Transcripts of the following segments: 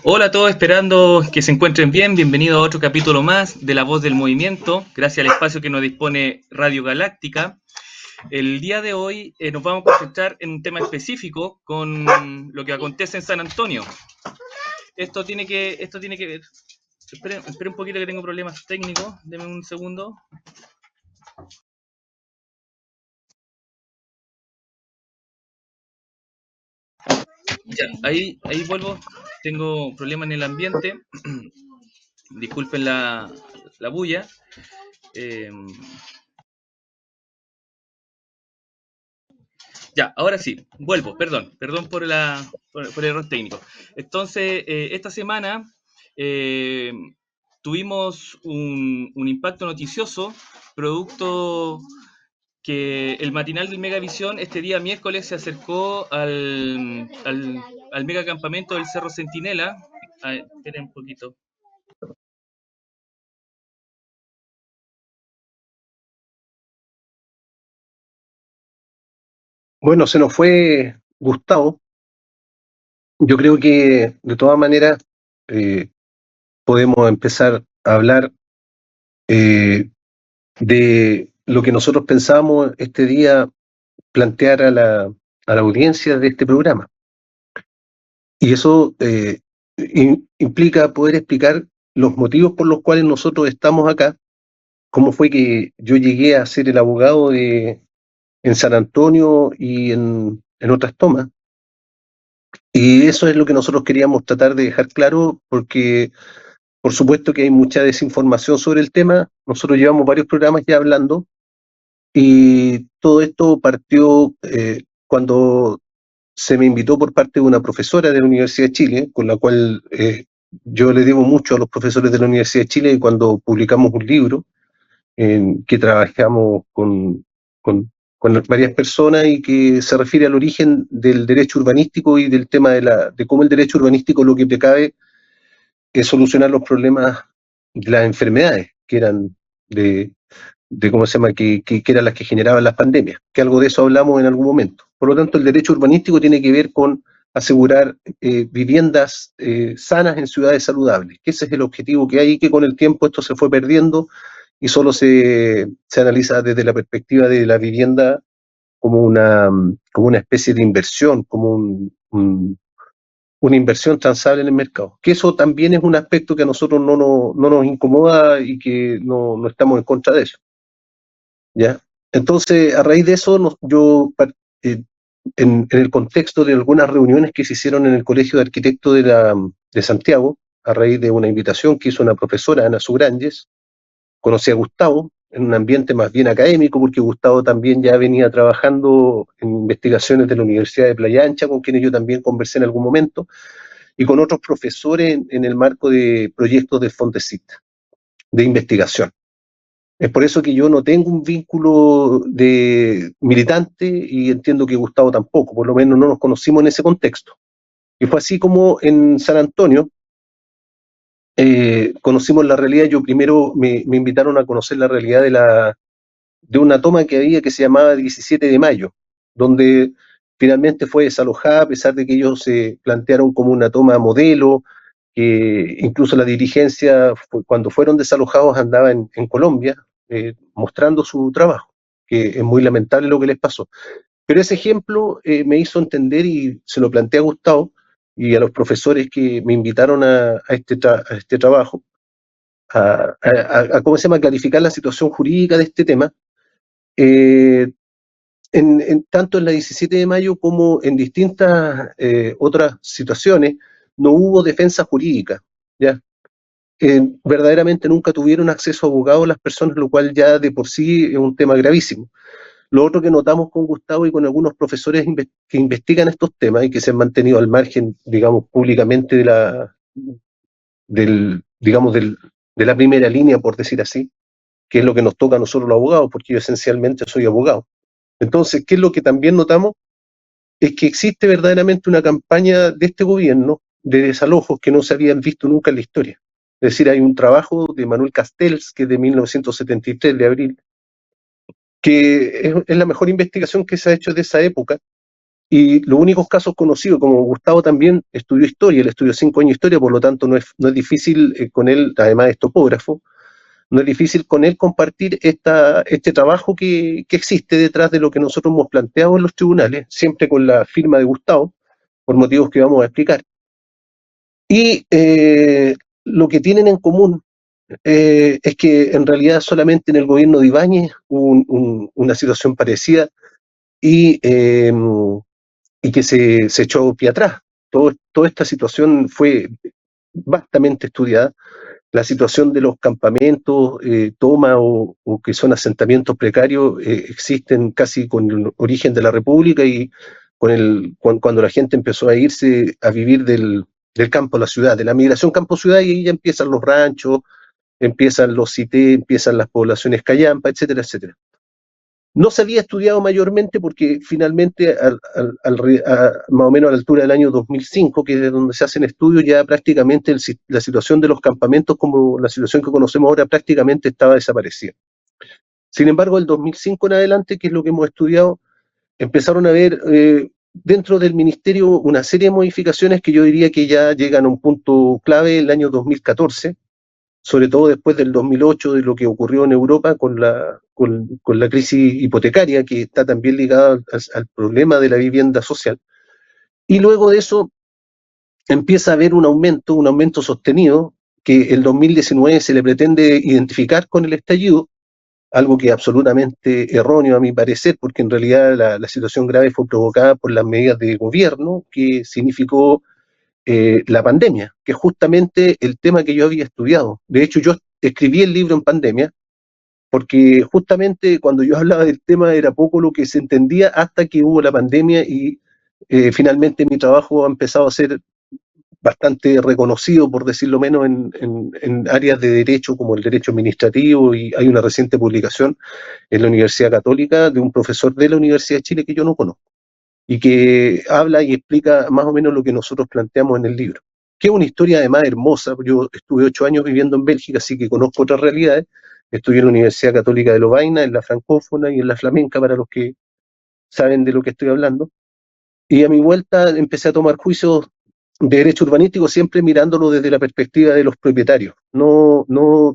Hola a todos, esperando que se encuentren bien. Bienvenido a otro capítulo más de La Voz del Movimiento, gracias al espacio que nos dispone Radio Galáctica. El día de hoy nos vamos a concentrar en un tema específico con lo que acontece en San Antonio. Esto tiene que ver. Esperen un poquito que tengo problemas técnicos. Denme un segundo. Ya, ahí vuelvo. Tengo problemas en el ambiente. Disculpen la bulla. Eh, Ya, ahora sí, vuelvo, perdón por el error técnico. Entonces, esta semana eh, tuvimos un impacto noticioso, producto que el matinal del Megavisión este día miércoles se acercó al megacampamento del Cerro Centinela. Esperen un poquito. Bueno, se nos fue Gustavo. Yo creo que de todas maneras eh, podemos empezar a hablar de lo que nosotros pensamos este día plantear a la audiencia de este programa. Y eso implica poder explicar los motivos por los cuales nosotros estamos acá, cómo fue que yo llegué a ser el abogado en San Antonio y en otras tomas. Y eso es lo que nosotros queríamos tratar de dejar claro, porque por supuesto que hay mucha desinformación sobre el tema. Nosotros llevamos varios programas ya hablando y todo esto partió cuando se me invitó por parte de una profesora de la Universidad de Chile, con la cual yo le debo mucho a los profesores de la Universidad de Chile cuando publicamos un libro en que trabajamos con varias personas y que se refiere al origen del derecho urbanístico y del tema de cómo el derecho urbanístico lo que precave es solucionar los problemas de las enfermedades que eran de cómo se llama, que eran las que generaban las pandemias, que algo de eso hablamos en algún momento. Por lo tanto, el derecho urbanístico tiene que ver con asegurar viviendas sanas en ciudades saludables, que ese es el objetivo que hay, que con el tiempo esto se fue perdiendo y solo se analiza desde la perspectiva de la vivienda como una especie de inversión, como una inversión transable en el mercado. Que eso también es un aspecto que a nosotros no nos incomoda y que no estamos en contra de eso. ¿Ya? Entonces, a raíz de eso, eh, en el contexto de algunas reuniones que se hicieron en el Colegio de Arquitectos de Santiago, a raíz de una invitación que hizo una profesora, Ana Sugranges, conocí a Gustavo en un ambiente más bien académico, porque Gustavo también ya venía trabajando en investigaciones de la Universidad de Playa Ancha, con quienes yo también conversé en algún momento, y con otros profesores en el marco de proyectos de Fondesit, de investigación. Es por eso que yo no tengo un vínculo de militante y entiendo que Gustavo tampoco, por lo menos no nos conocimos en ese contexto. Y fue así como en San Antonio conocimos la realidad. Yo primero me invitaron a conocer la realidad de una toma que había que se llamaba 17 de mayo, donde finalmente fue desalojada a pesar de que ellos se plantearon como una toma modelo, que incluso la dirigencia, cuando fueron desalojados, andaba en Colombia mostrando su trabajo, que es muy lamentable lo que les pasó. Pero ese ejemplo me hizo entender y se lo planteé a Gustavo y a los profesores que me invitaron a este trabajo, ¿cómo se llama?, clarificar la situación jurídica de este tema, eh, tanto en la 17 de mayo como en distintas otras situaciones, no hubo defensa jurídica, ¿ya? Verdaderamente nunca tuvieron acceso a abogados las personas, lo cual ya de por sí es un tema gravísimo. Lo otro que notamos con Gustavo y con algunos profesores que investigan estos temas y que se han mantenido al margen, digamos, públicamente digamos, de la primera línea, por decir así, que es lo que nos toca a nosotros los abogados, porque yo esencialmente soy abogado. Entonces, ¿qué es lo que también notamos? Es que existe verdaderamente una campaña de este gobierno de desalojos que no se habían visto nunca en la historia. Es decir, hay un trabajo de Manuel Castells, que es de 1973, de abril, que es la mejor investigación que se ha hecho de esa época, Y los únicos casos conocidos, como Gustavo también estudió historia, él estudió 5 años de historia, por lo tanto no es difícil con él, además es topógrafo, no es difícil con él compartir este trabajo que existe detrás de lo que nosotros hemos planteado en los tribunales, siempre con la firma de Gustavo, por motivos que vamos a explicar. Y lo que tienen en común es que en realidad solamente en el gobierno de Ibáñez hubo una situación parecida y, y que se echó pie atrás. Toda esta situación fue vastamente estudiada. La situación de los campamentos, toma o que son asentamientos precarios, existen casi con el origen de la República y cuando la gente empezó a irse a vivir del campo a la ciudad, de la migración campo-ciudad, y ahí ya empiezan los ranchos, empiezan los CITE, empiezan las poblaciones callampa, etcétera, etcétera. No se había estudiado mayormente porque finalmente, más o menos a la altura del año 2005, que es de donde se hacen estudios, ya prácticamente la situación de los campamentos, como la situación que conocemos ahora, prácticamente estaba desaparecida. Sin embargo, del 2005 en adelante, que es lo que hemos estudiado, empezaron a haber dentro del ministerio una serie de modificaciones que yo diría que ya llegan a un punto clave el año 2014, sobre todo después del 2008, de lo que ocurrió en Europa con la crisis hipotecaria, que está también ligada al problema de la vivienda social. Y luego de eso empieza a haber un aumento sostenido, que el 2019 se le pretende identificar con el estallido, algo que es absolutamente erróneo a mi parecer, porque en realidad la situación grave fue provocada por las medidas de gobierno que significó la pandemia, que es justamente el tema que yo había estudiado. De hecho, yo escribí el libro en pandemia, porque justamente cuando yo hablaba del tema era poco lo que se entendía hasta que hubo la pandemia y finalmente mi trabajo ha empezado a ser bastante reconocido, por decirlo menos, en áreas de derecho como el derecho administrativo, y hay una reciente publicación en la Universidad Católica de un profesor de la Universidad de Chile que yo no conozco y que habla y explica más o menos lo que nosotros planteamos en el libro, que es una historia además hermosa. Yo estuve 8 años viviendo en Bélgica, así que conozco otras realidades. Estudié en la Universidad Católica de Lovaina, en la francófona y en la flamenca, para los que saben de lo que estoy hablando. Y a mi vuelta empecé a tomar juicios de derecho urbanístico, siempre mirándolo desde la perspectiva de los propietarios, no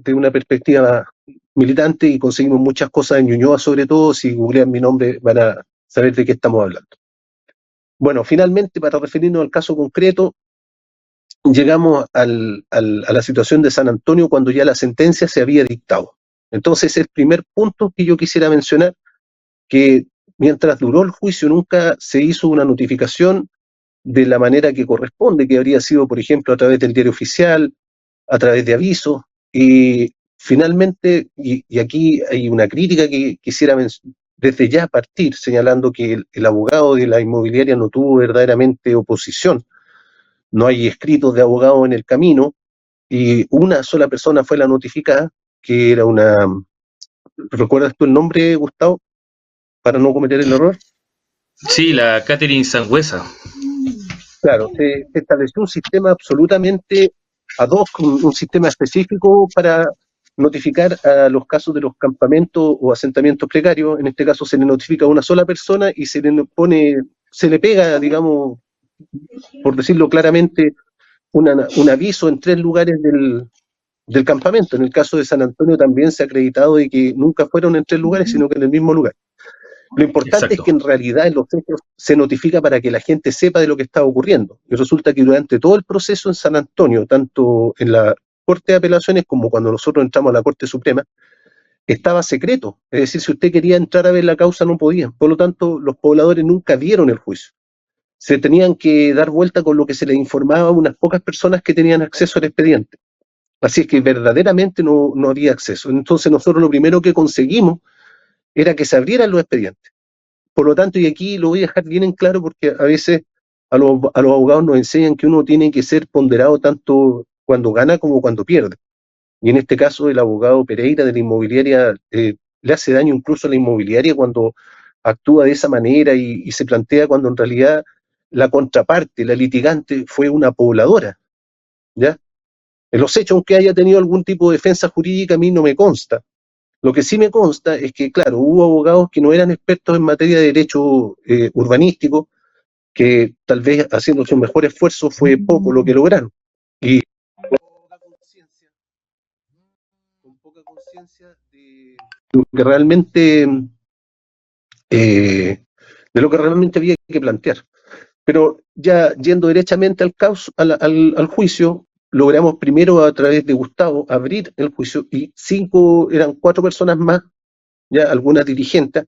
de una perspectiva militante, y conseguimos muchas cosas en Ñuñoa, sobre todo. Si googlean mi nombre van a saber de qué estamos hablando. Bueno, finalmente, para referirnos al caso concreto, llegamos a la situación de San Antonio cuando ya la sentencia se había dictado. Entonces, el primer punto que yo quisiera mencionar, que mientras duró el juicio nunca se hizo una notificación de la manera que corresponde, que habría sido, por ejemplo, a través del diario oficial, a través de avisos, y finalmente, y aquí hay una crítica que quisiera desde ya partir, señalando que el abogado de la inmobiliaria no tuvo verdaderamente oposición. No hay escritos de abogado en el camino, y una sola persona fue la notificada, que era una... ¿Recuerdas tú el nombre, Gustavo, para no cometer el error? Sí, la Catherine Sangüesa. Claro, se estableció un sistema absolutamente ad hoc, un sistema específico para notificar a los casos de los campamentos o asentamientos precarios. En este caso se le notifica a una sola persona y se le pega, digamos, por decirlo claramente, un aviso en 3 lugares del campamento. En el caso de San Antonio también se ha acreditado de que nunca fueron en 3 lugares, sino que en el mismo lugar. Lo importante es que en realidad en los hechos se notifica para que la gente sepa de lo que está ocurriendo. Y resulta que durante todo el proceso en San Antonio, tanto en la Corte de Apelaciones como cuando nosotros entramos a la Corte Suprema, estaba secreto. Es decir, si usted quería entrar a ver la causa, no podía. Por lo tanto, los pobladores nunca vieron el juicio. Se tenían que dar vuelta con lo que se les informaba a unas pocas personas que tenían acceso al expediente. Así es que verdaderamente no había acceso. Entonces nosotros lo primero que conseguimos era que se abrieran los expedientes. Por lo tanto, y aquí lo voy a dejar bien en claro, porque a veces a los abogados nos enseñan que uno tiene que ser ponderado tanto cuando gana como cuando pierde. Y en este caso el abogado Pereira de la inmobiliaria le hace daño incluso a la inmobiliaria cuando actúa de esa manera y se plantea cuando en realidad la contraparte, la litigante, fue una pobladora, ¿ya? En los hechos, aunque haya tenido algún tipo de defensa jurídica, a mí no me consta. Lo que sí me consta es que, claro, hubo abogados que no eran expertos en materia de derecho urbanístico, que tal vez haciendo su mejor esfuerzo fue poco lo que lograron. Y con poca conciencia de lo que realmente de lo que realmente había que plantear. Pero ya yendo derechamente al juicio, logramos primero a través de Gustavo abrir el juicio y eran 4 personas más, ya algunas dirigentes,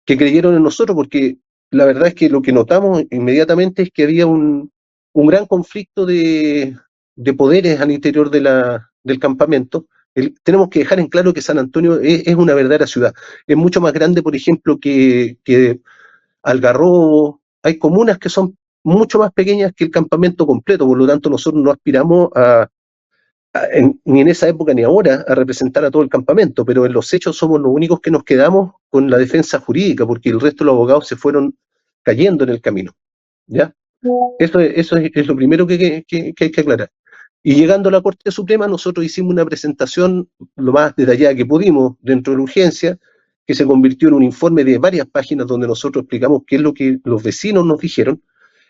que creyeron en nosotros, porque la verdad es que lo que notamos inmediatamente es que había un gran conflicto de poderes al interior del campamento. Tenemos que dejar en claro que San Antonio es una verdadera ciudad. Es mucho más grande, por ejemplo, que Algarrobo. Hay comunas que son mucho más pequeñas que el campamento completo, por lo tanto nosotros no aspiramos ni en esa época ni ahora a representar a todo el campamento, pero en los hechos somos los únicos que nos quedamos con la defensa jurídica, porque el resto de los abogados se fueron cayendo en el camino, ¿ya? Eso es lo primero que hay que aclarar. Y llegando a la Corte Suprema, nosotros hicimos una presentación lo más detallada que pudimos dentro de la urgencia, que se convirtió en un informe de varias páginas donde nosotros explicamos qué es lo que los vecinos nos dijeron,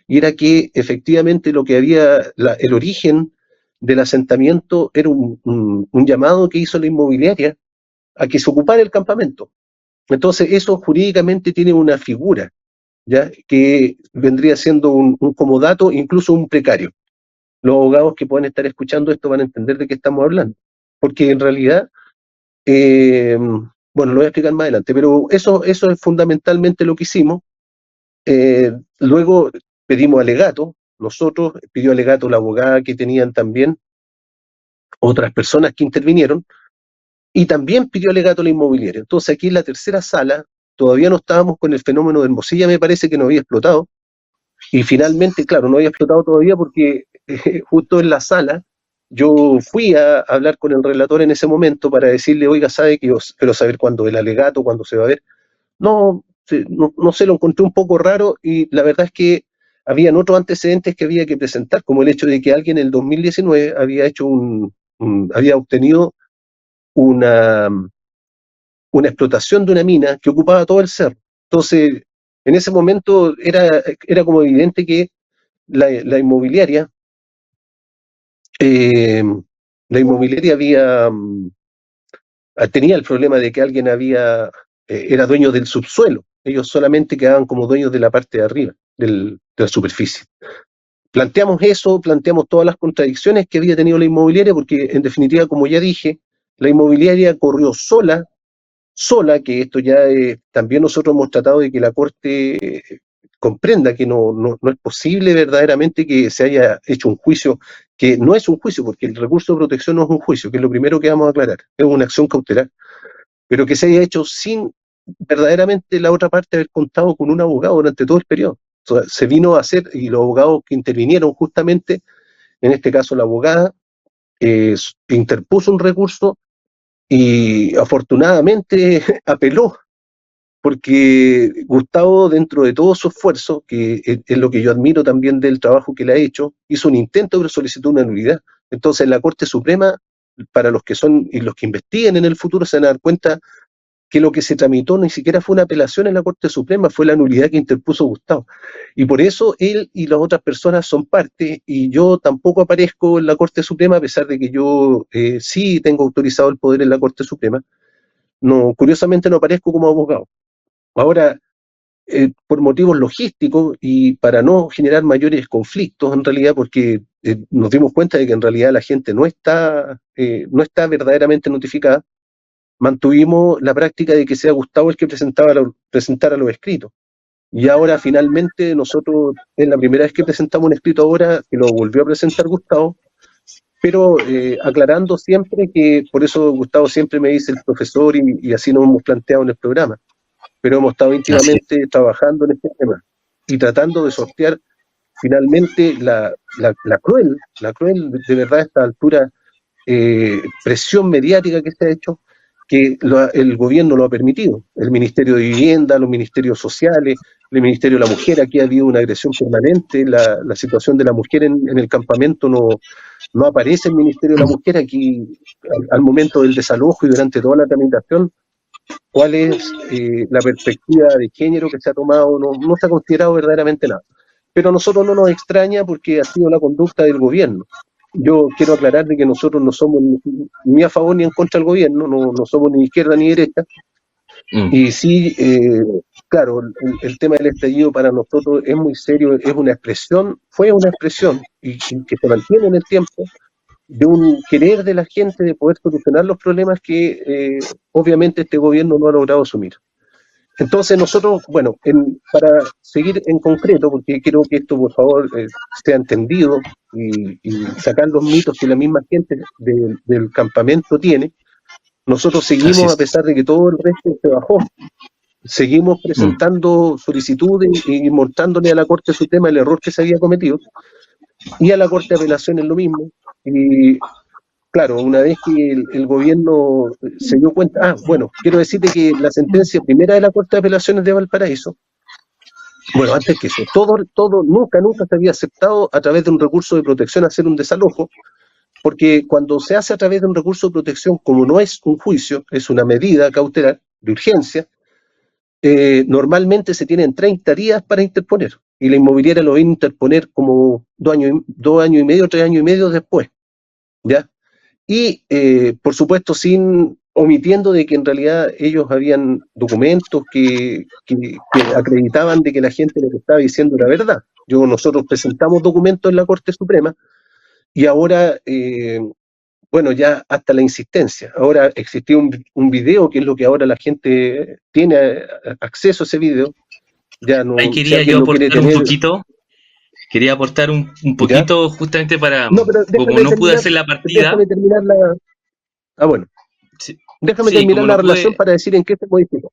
y era que efectivamente lo que había, el origen del asentamiento era un llamado que hizo la inmobiliaria a que se ocupara el campamento. Entonces eso jurídicamente tiene una figura, ¿ya? Que vendría siendo un comodato, incluso un precario. Los abogados que puedan estar escuchando esto van a entender de qué estamos hablando, porque en realidad, bueno, lo voy a explicar más adelante, pero eso es fundamentalmente lo que hicimos. Luego pedimos alegato, nosotros, pidió alegato la abogada que tenían también otras personas que intervinieron, y también pidió alegato la inmobiliaria. Entonces aquí en la tercera sala todavía no estábamos con el fenómeno de Hermosilla, me parece que no había explotado, y finalmente, claro, no había explotado todavía porque justo en la sala yo fui a hablar con el relator en ese momento para decirle, oiga, sabe que yo quiero saber cuándo el alegato, cuándo se va a ver. No sé, lo encontré un poco raro, y la verdad es que habían otros antecedentes que había que presentar, como el hecho de que alguien en el 2019 había hecho había obtenido una explotación de una mina que ocupaba todo el cerro. Entonces, en ese momento era como evidente que la inmobiliaria, la inmobiliaria tenía el problema de que alguien era dueño del subsuelo. Ellos solamente quedaban como dueños de la parte de arriba, de la superficie. Planteamos eso, planteamos todas las contradicciones que había tenido la inmobiliaria, porque en definitiva, como ya dije, la inmobiliaria corrió sola, que esto ya también nosotros hemos tratado de que la Corte comprenda que no es posible verdaderamente que se haya hecho un juicio, que no es un juicio, porque el recurso de protección no es un juicio, que es lo primero que vamos a aclarar, es una acción cautelar, pero que se haya hecho sin verdaderamente la otra parte haber contado con un abogado durante todo el periodo. O sea, se vino a hacer, y los abogados que intervinieron justamente, en este caso la abogada, interpuso un recurso y afortunadamente apeló, porque Gustavo, dentro de todo su esfuerzo, que es lo que yo admiro también del trabajo que le ha hecho, hizo un intento pero solicitó una nulidad. Entonces en la Corte Suprema, para los que son y los que investiguen en el futuro, se van a dar cuenta que lo que se tramitó ni siquiera fue una apelación en la Corte Suprema, fue la nulidad que interpuso Gustavo. Y por eso él y las otras personas son parte, y yo tampoco aparezco en la Corte Suprema, a pesar de que yo sí tengo autorizado el poder en la Corte Suprema. No, curiosamente no aparezco como abogado. Ahora, por motivos logísticos y para no generar mayores conflictos, en realidad, porque nos dimos cuenta de que en realidad la gente no está verdaderamente notificada, mantuvimos la práctica de que sea Gustavo el que presentara los escritos. Y ahora finalmente nosotros, es la primera vez que presentamos un escrito ahora, que lo volvió a presentar Gustavo, pero aclarando siempre que, por eso Gustavo siempre me dice el profesor, y así nos hemos planteado en el programa, pero hemos estado íntimamente trabajando en este tema y tratando de sortear finalmente la cruel, de verdad a esta altura, presión mediática que se ha hecho, que el gobierno lo ha permitido. El Ministerio de Vivienda, los ministerios sociales, el Ministerio de la Mujer, aquí ha habido una agresión permanente, la situación de la mujer en el campamento no aparece el Ministerio de la Mujer aquí al momento del desalojo y durante toda la tramitación. ¿Cuál es la perspectiva de género que se ha tomado? No se ha considerado verdaderamente nada. pero a nosotros no nos extraña porque ha sido la conducta del gobierno. Yo quiero aclarar de que nosotros no somos ni a favor ni en contra del gobierno, no somos ni izquierda ni derecha, y sí, claro, el tema del estallido para nosotros es muy serio, es una expresión, fue una expresión, y que se mantiene en el tiempo, de un querer de la gente de poder solucionar los problemas que obviamente este gobierno no ha logrado asumir. Entonces nosotros, bueno, para seguir en concreto, porque quiero que esto por favor sea entendido y sacar los mitos que la misma gente del campamento tiene, nosotros seguimos, a pesar de que todo el resto se bajó, seguimos presentando solicitudes y mostrándole a la Corte Suprema el error que se había cometido, y a la Corte de Apelaciones lo mismo. Y claro, una vez que el gobierno se dio cuenta, bueno, quiero decirte que la sentencia primera de la Corte de Apelaciones de Valparaíso, bueno, antes que eso, todo nunca se había aceptado a través de un recurso de protección hacer un desalojo, porque cuando se hace a través de un recurso de protección, como no es un juicio, es una medida cautelar de urgencia, normalmente se tienen 30 días para interponer, y la inmobiliaria lo viene a interponer como 2 años y medio, 3 años y medio después, ¿ya? Y, por supuesto, omitiendo de que en realidad ellos habían documentos que acreditaban de que la gente lo que estaba diciendo era verdad. Nosotros presentamos documentos en la Corte Suprema, y ahora, bueno, ya hasta la insistencia. Ahora existió un video, que es lo que ahora la gente tiene acceso a ese video. Ya no, Ahí si quería alguien yo lo quiere aportar un tener, poquito. Quería aportar un ¿ya? poquito justamente para, No, pero como no pude hacer la partida, déjame terminar la... Ah, bueno. sí, Déjame sí, terminar como la no relación pude, para decir en qué se modificó.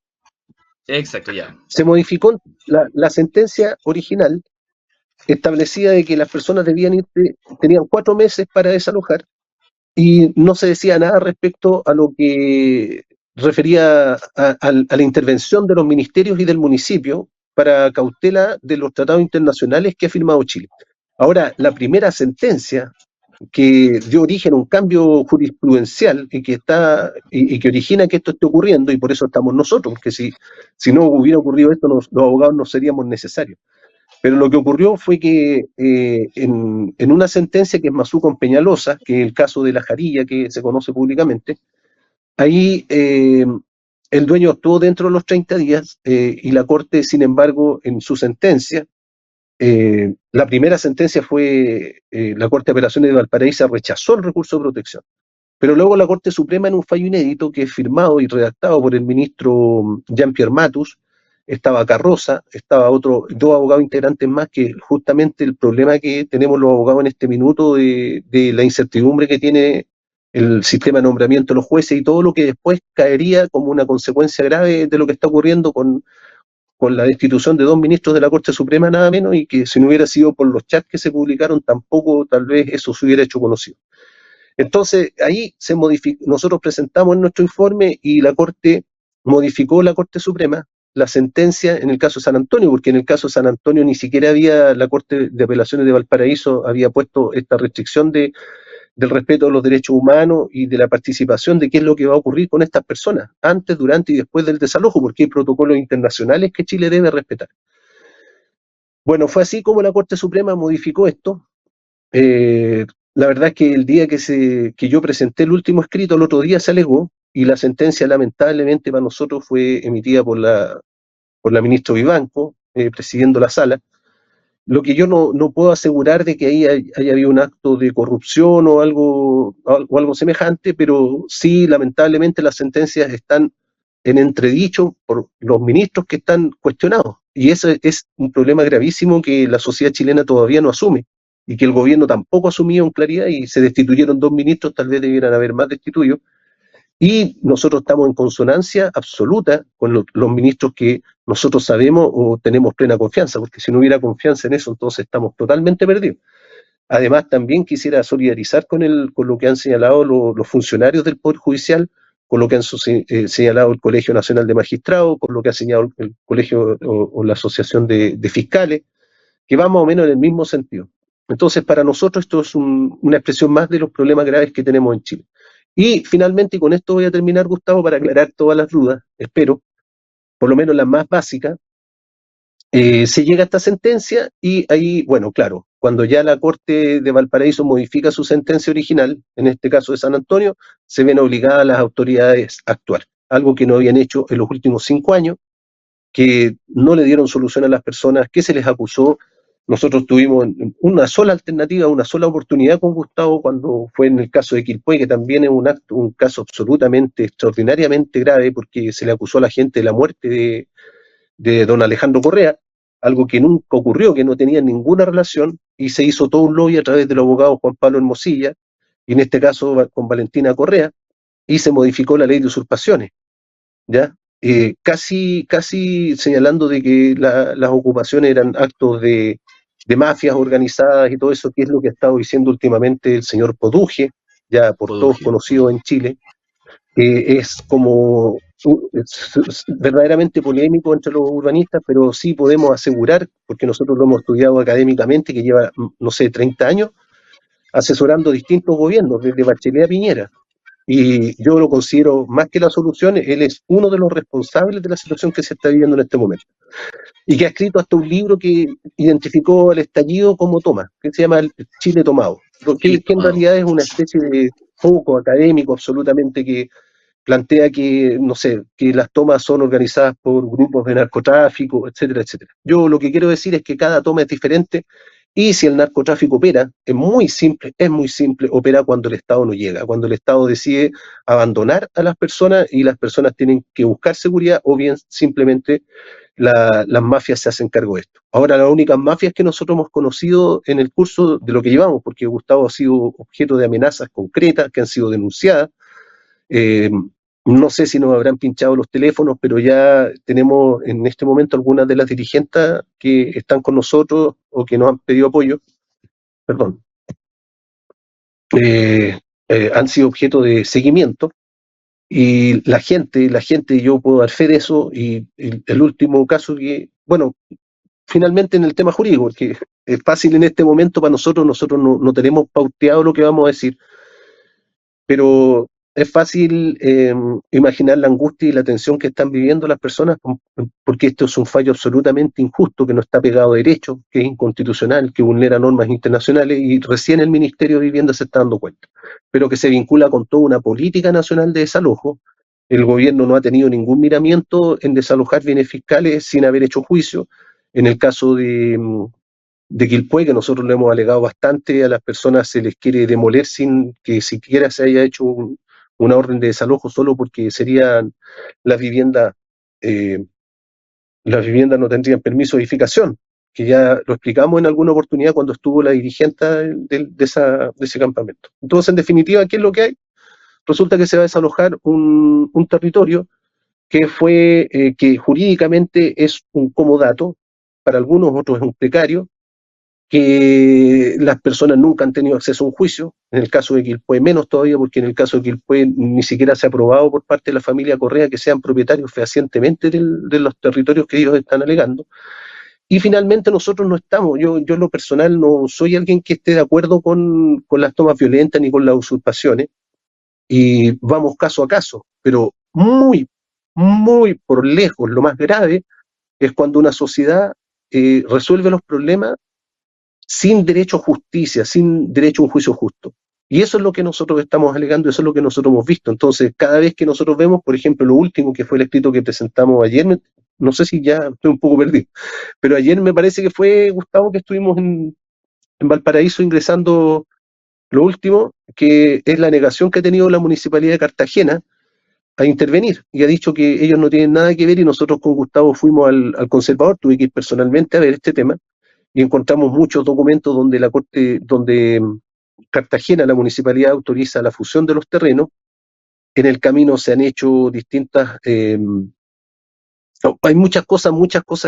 exacto, ya. Se modificó la sentencia original, establecía de que las personas tenían 4 meses para desalojar, y no se decía nada respecto a lo que refería a la intervención de los ministerios y del municipio para cautela de los tratados internacionales que ha firmado Chile. Ahora, la primera sentencia que dio origen a un cambio jurisprudencial y que origina que esto esté ocurriendo, y por eso estamos nosotros, porque si no hubiera ocurrido esto, los abogados no seríamos necesarios. Pero lo que ocurrió fue que en una sentencia que es Mazú con Peñalosa, que es el caso de la Jarilla, que se conoce públicamente, ahí el dueño actuó dentro de los 30 días, y la Corte, sin embargo, en su sentencia, la primera sentencia fue, la Corte de Apelaciones de Valparaíso rechazó el recurso de protección. Pero luego la Corte Suprema, en un fallo inédito que es firmado y redactado por el ministro Jean-Pierre Matus, estaba Carroza, estaba dos abogados integrantes más, que justamente el problema que tenemos los abogados en este minuto de la incertidumbre que tiene el sistema de nombramiento de los jueces y todo lo que después caería como una consecuencia grave de lo que está ocurriendo con la destitución de 2 ministros de la Corte Suprema, nada menos, y que si no hubiera sido por los chats que se publicaron, tampoco tal vez eso se hubiera hecho conocido. Entonces, ahí se modificó, nosotros presentamos nuestro informe y la Corte modificó, la Corte Suprema, la sentencia en el caso de San Antonio, porque en el caso de San Antonio ni siquiera la Corte de Apelaciones de Valparaíso había puesto esta restricción del respeto de los derechos humanos y de la participación, de qué es lo que va a ocurrir con estas personas, antes, durante y después del desalojo, porque hay protocolos internacionales que Chile debe respetar. Bueno, fue así como la Corte Suprema modificó esto. La verdad es que el día que yo presenté el último escrito, el otro día se alegó, y la sentencia lamentablemente para nosotros fue emitida por la ministra Vivanco, presidiendo la sala. Lo que yo no puedo asegurar de que ahí haya habido un acto de corrupción o algo semejante, pero sí, lamentablemente las sentencias están en entredicho por los ministros que están cuestionados. Y ese es un problema gravísimo que la sociedad chilena todavía no asume, y que el gobierno tampoco asumió con claridad, y se destituyeron 2 ministros, tal vez debieran haber más destituidos, y nosotros estamos en consonancia absoluta con los ministros que nosotros sabemos o tenemos plena confianza, porque si no hubiera confianza en eso, entonces estamos totalmente perdidos. Además, también quisiera solidarizar con lo que han señalado los funcionarios del Poder Judicial, con lo que han señalado el Colegio Nacional de Magistrados, con lo que ha señalado el Colegio o la Asociación de Fiscales, que va más o menos en el mismo sentido. Entonces, para nosotros esto es una expresión más de los problemas graves que tenemos en Chile. Y finalmente, y con esto voy a terminar, Gustavo, para aclarar todas las dudas, espero, por lo menos las más básicas. Se llega a esta sentencia y ahí, bueno, claro, cuando ya la Corte de Valparaíso modifica su sentencia original, en este caso de San Antonio, se ven obligadas las autoridades a actuar, algo que no habían hecho en los últimos 5 años, que no le dieron solución a las personas, que se les acusó. Nosotros tuvimos una sola alternativa, una sola oportunidad con Gustavo cuando fue en el caso de Quilpué, que también es un caso absolutamente, extraordinariamente grave, porque se le acusó a la gente de la muerte de don Alejandro Correa, algo que nunca ocurrió, que no tenía ninguna relación, y se hizo todo un lobby a través del abogado Juan Pablo Hermosilla, y en este caso con Valentina Correa, y se modificó la ley de usurpaciones, ¿ya? Casi señalando de que las ocupaciones eran actos de mafias organizadas y todo eso, que es lo que ha estado diciendo últimamente el señor Poduje, ya por todos Produje. conocido en Chile, es como es verdaderamente polémico entre los urbanistas, pero sí podemos asegurar, porque nosotros lo hemos estudiado académicamente, que lleva, no sé, 30 años asesorando distintos gobiernos, desde Bachelet a Piñera. Y yo lo considero más que la solución, él es uno de los responsables de la situación que se está viviendo en este momento. Y que ha escrito hasta un libro que identificó el estallido como toma, que se llama El Chile tomado, que en realidad es una especie de foco académico absolutamente que plantea que, no sé, que las tomas son organizadas por grupos de narcotráfico, etcétera, etcétera. Yo lo que quiero decir es que cada toma es diferente y si el narcotráfico opera, es muy simple, opera cuando el Estado no llega, cuando el Estado decide abandonar a las personas y las personas tienen que buscar seguridad o bien simplemente las mafias se hacen cargo de esto. Ahora, las únicas mafias que nosotros hemos conocido en el curso de lo que llevamos, porque Gustavo ha sido objeto de amenazas concretas que han sido denunciadas, eh, no sé si nos habrán pinchado los teléfonos, pero ya tenemos en este momento algunas de las dirigentes que están con nosotros o que nos han pedido apoyo, perdón, han sido objeto de seguimiento. Y la gente, yo puedo dar fe de eso, y el último caso que, bueno, finalmente en el tema jurídico, porque es fácil en este momento para nosotros no tenemos pauteado lo que vamos a decir, pero es fácil imaginar la angustia y la tensión que están viviendo las personas, porque esto es un fallo absolutamente injusto, que no está pegado a derecho, que es inconstitucional, que vulnera normas internacionales, y recién el Ministerio de Vivienda se está dando cuenta, pero que se vincula con toda una política nacional de desalojo. El gobierno no ha tenido ningún miramiento en desalojar bienes fiscales sin haber hecho juicio. En el caso de Quilpué, que nosotros lo hemos alegado bastante, a las personas se les quiere demoler sin que siquiera se haya hecho una orden de desalojo, solo porque serían las viviendas, eh, las viviendas no tendrían permiso de edificación, que ya lo explicamos en alguna oportunidad cuando estuvo la dirigente de ese campamento. Entonces, en definitiva, ¿qué es lo que hay? Resulta que se va a desalojar un territorio que que jurídicamente es un comodato, para algunos otros es un precario, que las personas nunca han tenido acceso a un juicio, en el caso de Quilpué menos todavía, porque en el caso de Quilpué ni siquiera se ha aprobado por parte de la familia Correa que sean propietarios fehacientemente de los territorios que ellos están alegando. Y finalmente nosotros no estamos, yo en lo personal no soy alguien que esté de acuerdo con las tomas violentas ni con las usurpaciones, y vamos caso a caso, pero muy por lejos, lo más grave es cuando una sociedad resuelve los problemas sin derecho a justicia, sin derecho a un juicio justo. Y eso es lo que nosotros estamos alegando, eso es lo que nosotros hemos visto. Entonces, cada vez que nosotros vemos, por ejemplo, lo último que fue el escrito que presentamos ayer, no sé si ya estoy un poco perdido, pero ayer me parece que fue, Gustavo, que estuvimos en Valparaíso ingresando lo último, que es la negación que ha tenido la Municipalidad de Cartagena a intervenir, y ha dicho que ellos no tienen nada que ver, y nosotros con Gustavo fuimos al conservador, tuve que ir personalmente a ver este tema, y encontramos muchos documentos donde la Corte, donde Cartagena, la municipalidad, autoriza la fusión de los terrenos. En el camino se han hecho distintas, hay muchas cosas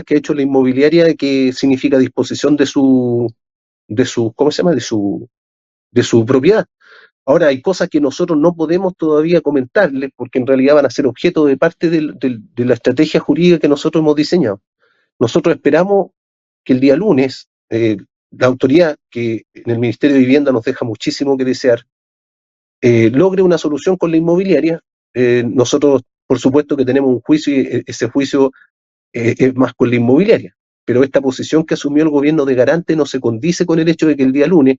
que ha hecho la inmobiliaria, que significa disposición de su, ¿cómo se llama? De su propiedad. Ahora, hay cosas que nosotros no podemos todavía comentarles, porque en realidad van a ser objeto de parte de la estrategia jurídica que nosotros hemos diseñado. Nosotros esperamos que el día lunes la autoridad, que en el Ministerio de Vivienda nos deja muchísimo que desear, logre una solución con la inmobiliaria. Nosotros, por supuesto, que tenemos un juicio, y ese juicio es más con la inmobiliaria. pero esta posición que asumió el gobierno de garante no se condice con el hecho de que el día lunes,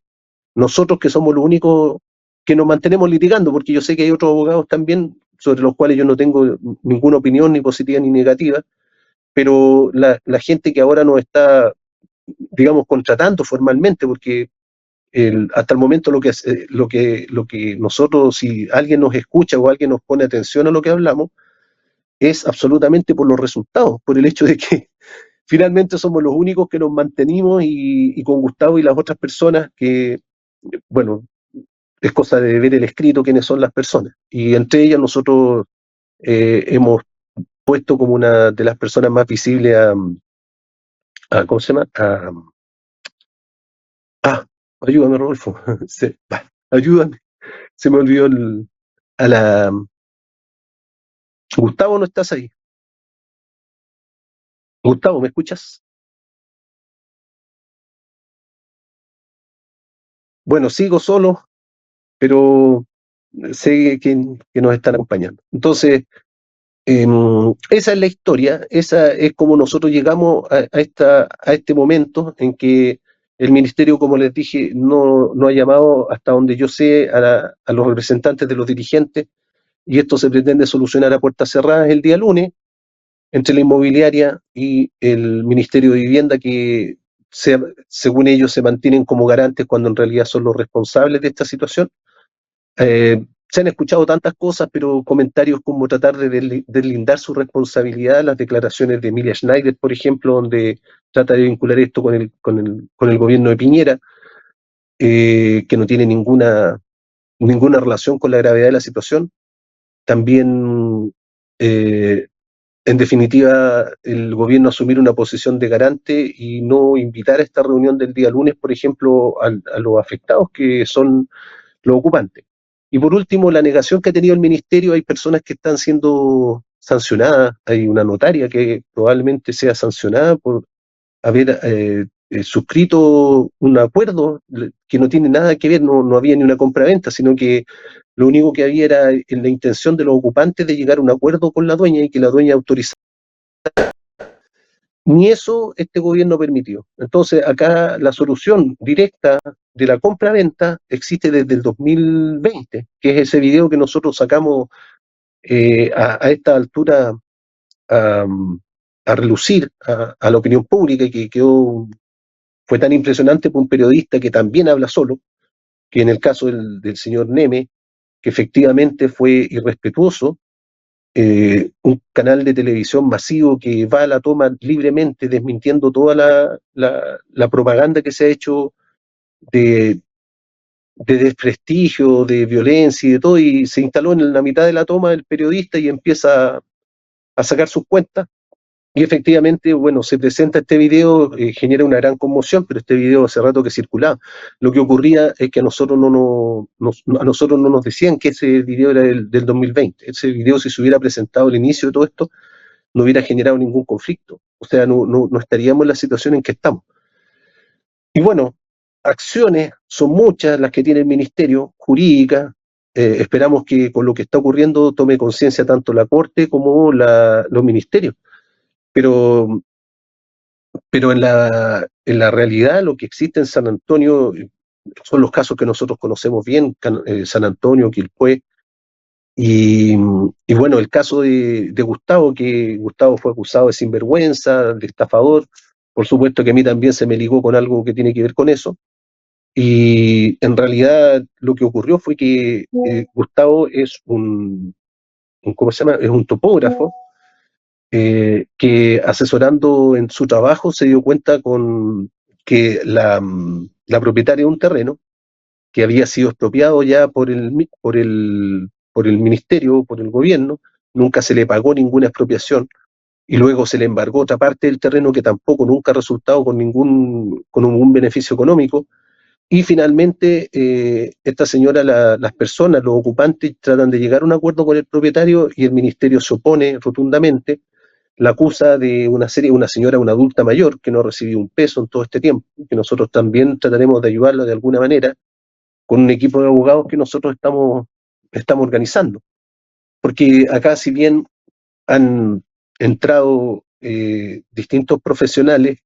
nosotros que somos los únicos que nos mantenemos litigando, porque yo sé que hay otros abogados también sobre los cuales yo no tengo ninguna opinión, ni positiva ni negativa, pero la gente que ahora nos está, digamos, contratando formalmente, porque hasta el momento lo que nosotros, si alguien nos escucha o alguien nos pone atención a lo que hablamos, es absolutamente por los resultados, por el hecho de que finalmente somos los únicos que nos mantenimos y con Gustavo y las otras personas que, bueno, es cosa de ver el escrito quiénes son las personas. Y entre ellas nosotros hemos puesto como una de las personas más visibles ¿cómo se llama? Ah, ayúdame, Rodolfo. Ayúdame. Se me olvidó a la... Gustavo, ¿no estás ahí? Gustavo, ¿me escuchas? Bueno, sigo solo, pero sé que nos están acompañando. Entonces, esa es la historia, esa es como nosotros llegamos a este momento en que el ministerio, como les dije, no ha llamado hasta donde yo sé a los representantes de los dirigentes, y esto se pretende solucionar a puertas cerradas el día lunes entre la inmobiliaria y el Ministerio de Vivienda, que según ellos se mantienen como garantes cuando en realidad son los responsables de esta situación. Se han escuchado tantas cosas, pero comentarios como tratar de deslindar su responsabilidad, las declaraciones de Emilia Schneider, por ejemplo, donde trata de vincular esto con el gobierno de Piñera, que no tiene ninguna relación con la gravedad de la situación. También, en definitiva, el gobierno asumir una posición de garante y no invitar a esta reunión del día lunes, por ejemplo, a los afectados que son los ocupantes. Y por último, la negación que ha tenido el ministerio, hay personas que están siendo sancionadas, hay una notaria que probablemente sea sancionada por haber suscrito un acuerdo que no tiene nada que ver, no había ni una compra-venta, sino que lo único que había era en la intención de los ocupantes de llegar a un acuerdo con la dueña y que la dueña autorizara. Ni eso este gobierno permitió. Entonces, acá la solución directa de la compra-venta existe desde el 2020, que es ese video que nosotros sacamos a esta altura a, a relucir a la opinión pública y que fue tan impresionante por un periodista que también habla solo, que en el caso del señor Neme, que efectivamente fue irrespetuoso, un canal de televisión masivo que va a la toma libremente, desmintiendo toda la propaganda que se ha hecho de, de desprestigio, de violencia y de todo, y se instaló en la mitad de la toma el periodista y empieza a sacar sus cuentas. Y efectivamente, bueno, se presenta este video, genera una gran conmoción, pero este video hace rato que circulaba. Lo que ocurría es que a nosotros a nosotros no nos decían que ese video era del 2020. Ese video, si se hubiera presentado al inicio de todo esto, no hubiera generado ningún conflicto. O sea, no estaríamos en la situación en que estamos. Y bueno, acciones son muchas las que tiene el Ministerio, jurídicas. Esperamos que con lo que está ocurriendo tome conciencia tanto la Corte como los ministerios. Pero en la realidad lo que existe en San Antonio son los casos que nosotros conocemos bien, San Antonio, Quilpué, y bueno, el caso de Gustavo, que Gustavo fue acusado de sinvergüenza, de estafador. Por supuesto que a mí también se me ligó con algo que tiene que ver con eso, y en realidad lo que ocurrió fue que Gustavo es ¿cómo se llama? Es un topógrafo, que asesorando en su trabajo se dio cuenta con que la propietaria de un terreno que había sido expropiado ya por el ministerio, por el gobierno, nunca se le pagó ninguna expropiación, y luego se le embargó otra parte del terreno que tampoco nunca ha resultado con ningún beneficio económico. Y finalmente, esta señora, las personas, los ocupantes, tratan de llegar a un acuerdo con el propietario y el ministerio se opone rotundamente. La acusa de una señora, una adulta mayor, que no ha recibido un peso en todo este tiempo, que nosotros también trataremos de ayudarla de alguna manera, con un equipo de abogados que nosotros estamos organizando. Porque acá, si bien han entrado distintos profesionales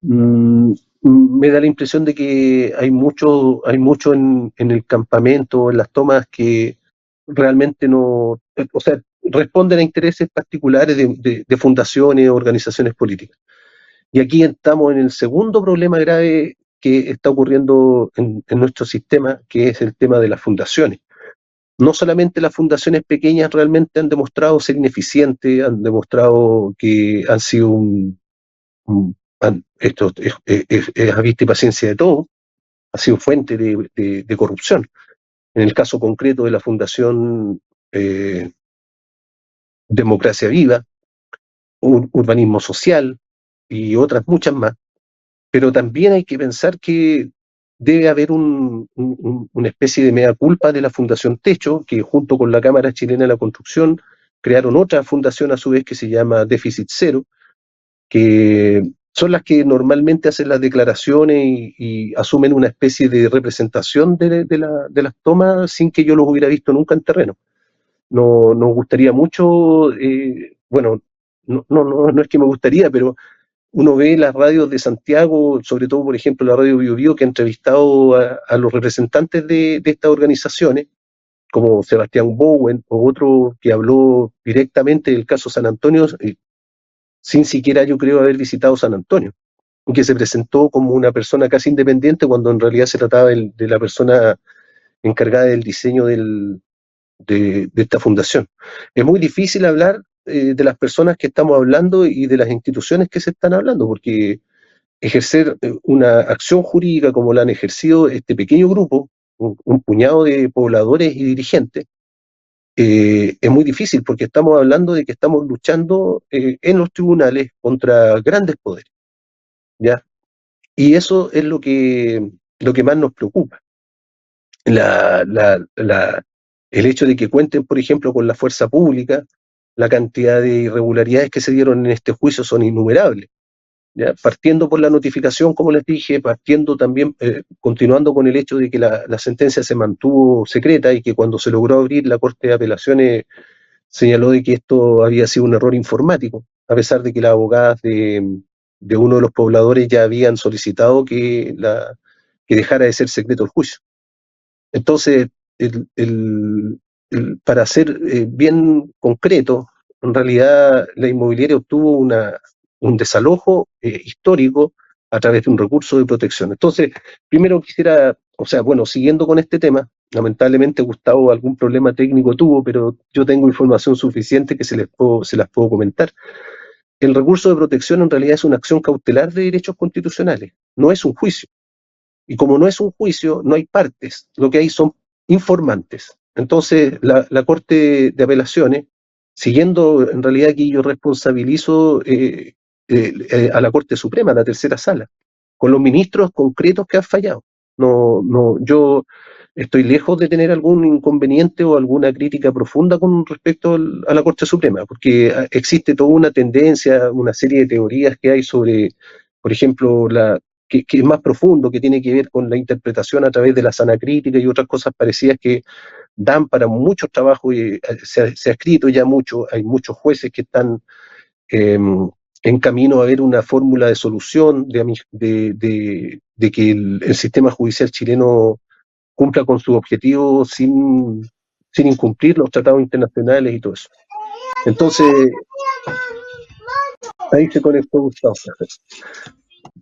Mm, Me da la impresión de que hay mucho en el campamento, en las tomas que realmente no, o sea, responden a intereses particulares de fundaciones o organizaciones políticas. Y aquí estamos en el segundo problema grave que está ocurriendo en nuestro sistema, que es el tema de las fundaciones. No solamente las fundaciones pequeñas realmente han demostrado ser ineficientes, han demostrado que han sido esto es a vista y paciencia de todo, ha sido fuente de corrupción. En el caso concreto de la Fundación eh, Democracia Viva, Urbanismo Social y otras muchas más, pero también hay que pensar que debe haber una especie de mea culpa de la Fundación Techo, que junto con la Cámara Chilena de la Construcción crearon otra fundación a su vez que se llama Déficit Cero, que son las que normalmente hacen las declaraciones y asumen una especie de representación de las tomas sin que yo los hubiera visto nunca en terreno. Nos gustaría mucho, bueno, no es que me gustaría, pero uno ve las radios de Santiago, sobre todo, por ejemplo, la radio Bio Bio, que ha entrevistado a los representantes de estas organizaciones, como Sebastián Bowen o otro que habló directamente del caso San Antonio, sin siquiera yo creo haber visitado San Antonio, que se presentó como una persona casi independiente cuando en realidad se trataba de la persona encargada del diseño de esta fundación. Es muy difícil hablar de las personas que estamos hablando y de las instituciones que se están hablando, porque ejercer una acción jurídica como la han ejercido este pequeño grupo, un puñado de pobladores y dirigentes, es muy difícil porque estamos hablando de que estamos luchando en los tribunales contra grandes poderes, ¿ya? Y eso es lo que más nos preocupa. La, la, la, el hecho de que cuenten, por ejemplo, con la fuerza pública, la cantidad de irregularidades que se dieron en este juicio son innumerables. ¿Ya? Partiendo por la notificación, como les dije, partiendo también, continuando con el hecho de que la sentencia se mantuvo secreta y que cuando se logró abrir la Corte de Apelaciones señaló de que esto había sido un error informático, a pesar de que las abogadas de uno de los pobladores ya habían solicitado que dejara de ser secreto el juicio. Entonces, para ser bien concreto, en realidad la inmobiliaria obtuvo un desalojo histórico a través de un recurso de protección. Entonces, primero quisiera, o sea, bueno, siguiendo con este tema, lamentablemente Gustavo algún problema técnico tuvo, pero yo tengo información suficiente que se las puedo comentar. El recurso de protección en realidad es una acción cautelar de derechos constitucionales, no es un juicio. Y como no es un juicio, no hay partes, lo que hay son informantes. Entonces, la Corte de Apelaciones, siguiendo en realidad aquí yo responsabilizo a la Corte Suprema, a la tercera sala, con los ministros concretos que han fallado. Yo estoy lejos de tener algún inconveniente o alguna crítica profunda con respecto a la Corte Suprema, porque existe toda una tendencia, una serie de teorías que hay sobre, por ejemplo, que es más profundo, que tiene que ver con la interpretación a través de la sana crítica y otras cosas parecidas que dan para muchos trabajos y se ha escrito ya mucho, hay muchos jueces que están eh, en camino a ver una fórmula de solución de que el sistema judicial chileno cumpla con sus objetivos sin incumplir los tratados internacionales y todo eso. Entonces, ahí se conectó Gustavo.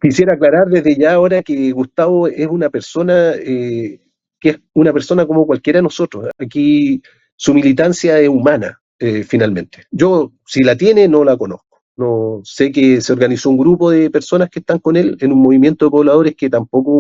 Quisiera aclarar desde ya ahora que Gustavo es una persona que es una persona como cualquiera de nosotros. Aquí su militancia es humana, finalmente. Yo, si la tiene, no la conozco. No sé que se organizó un grupo de personas que están con él en un movimiento de pobladores que tampoco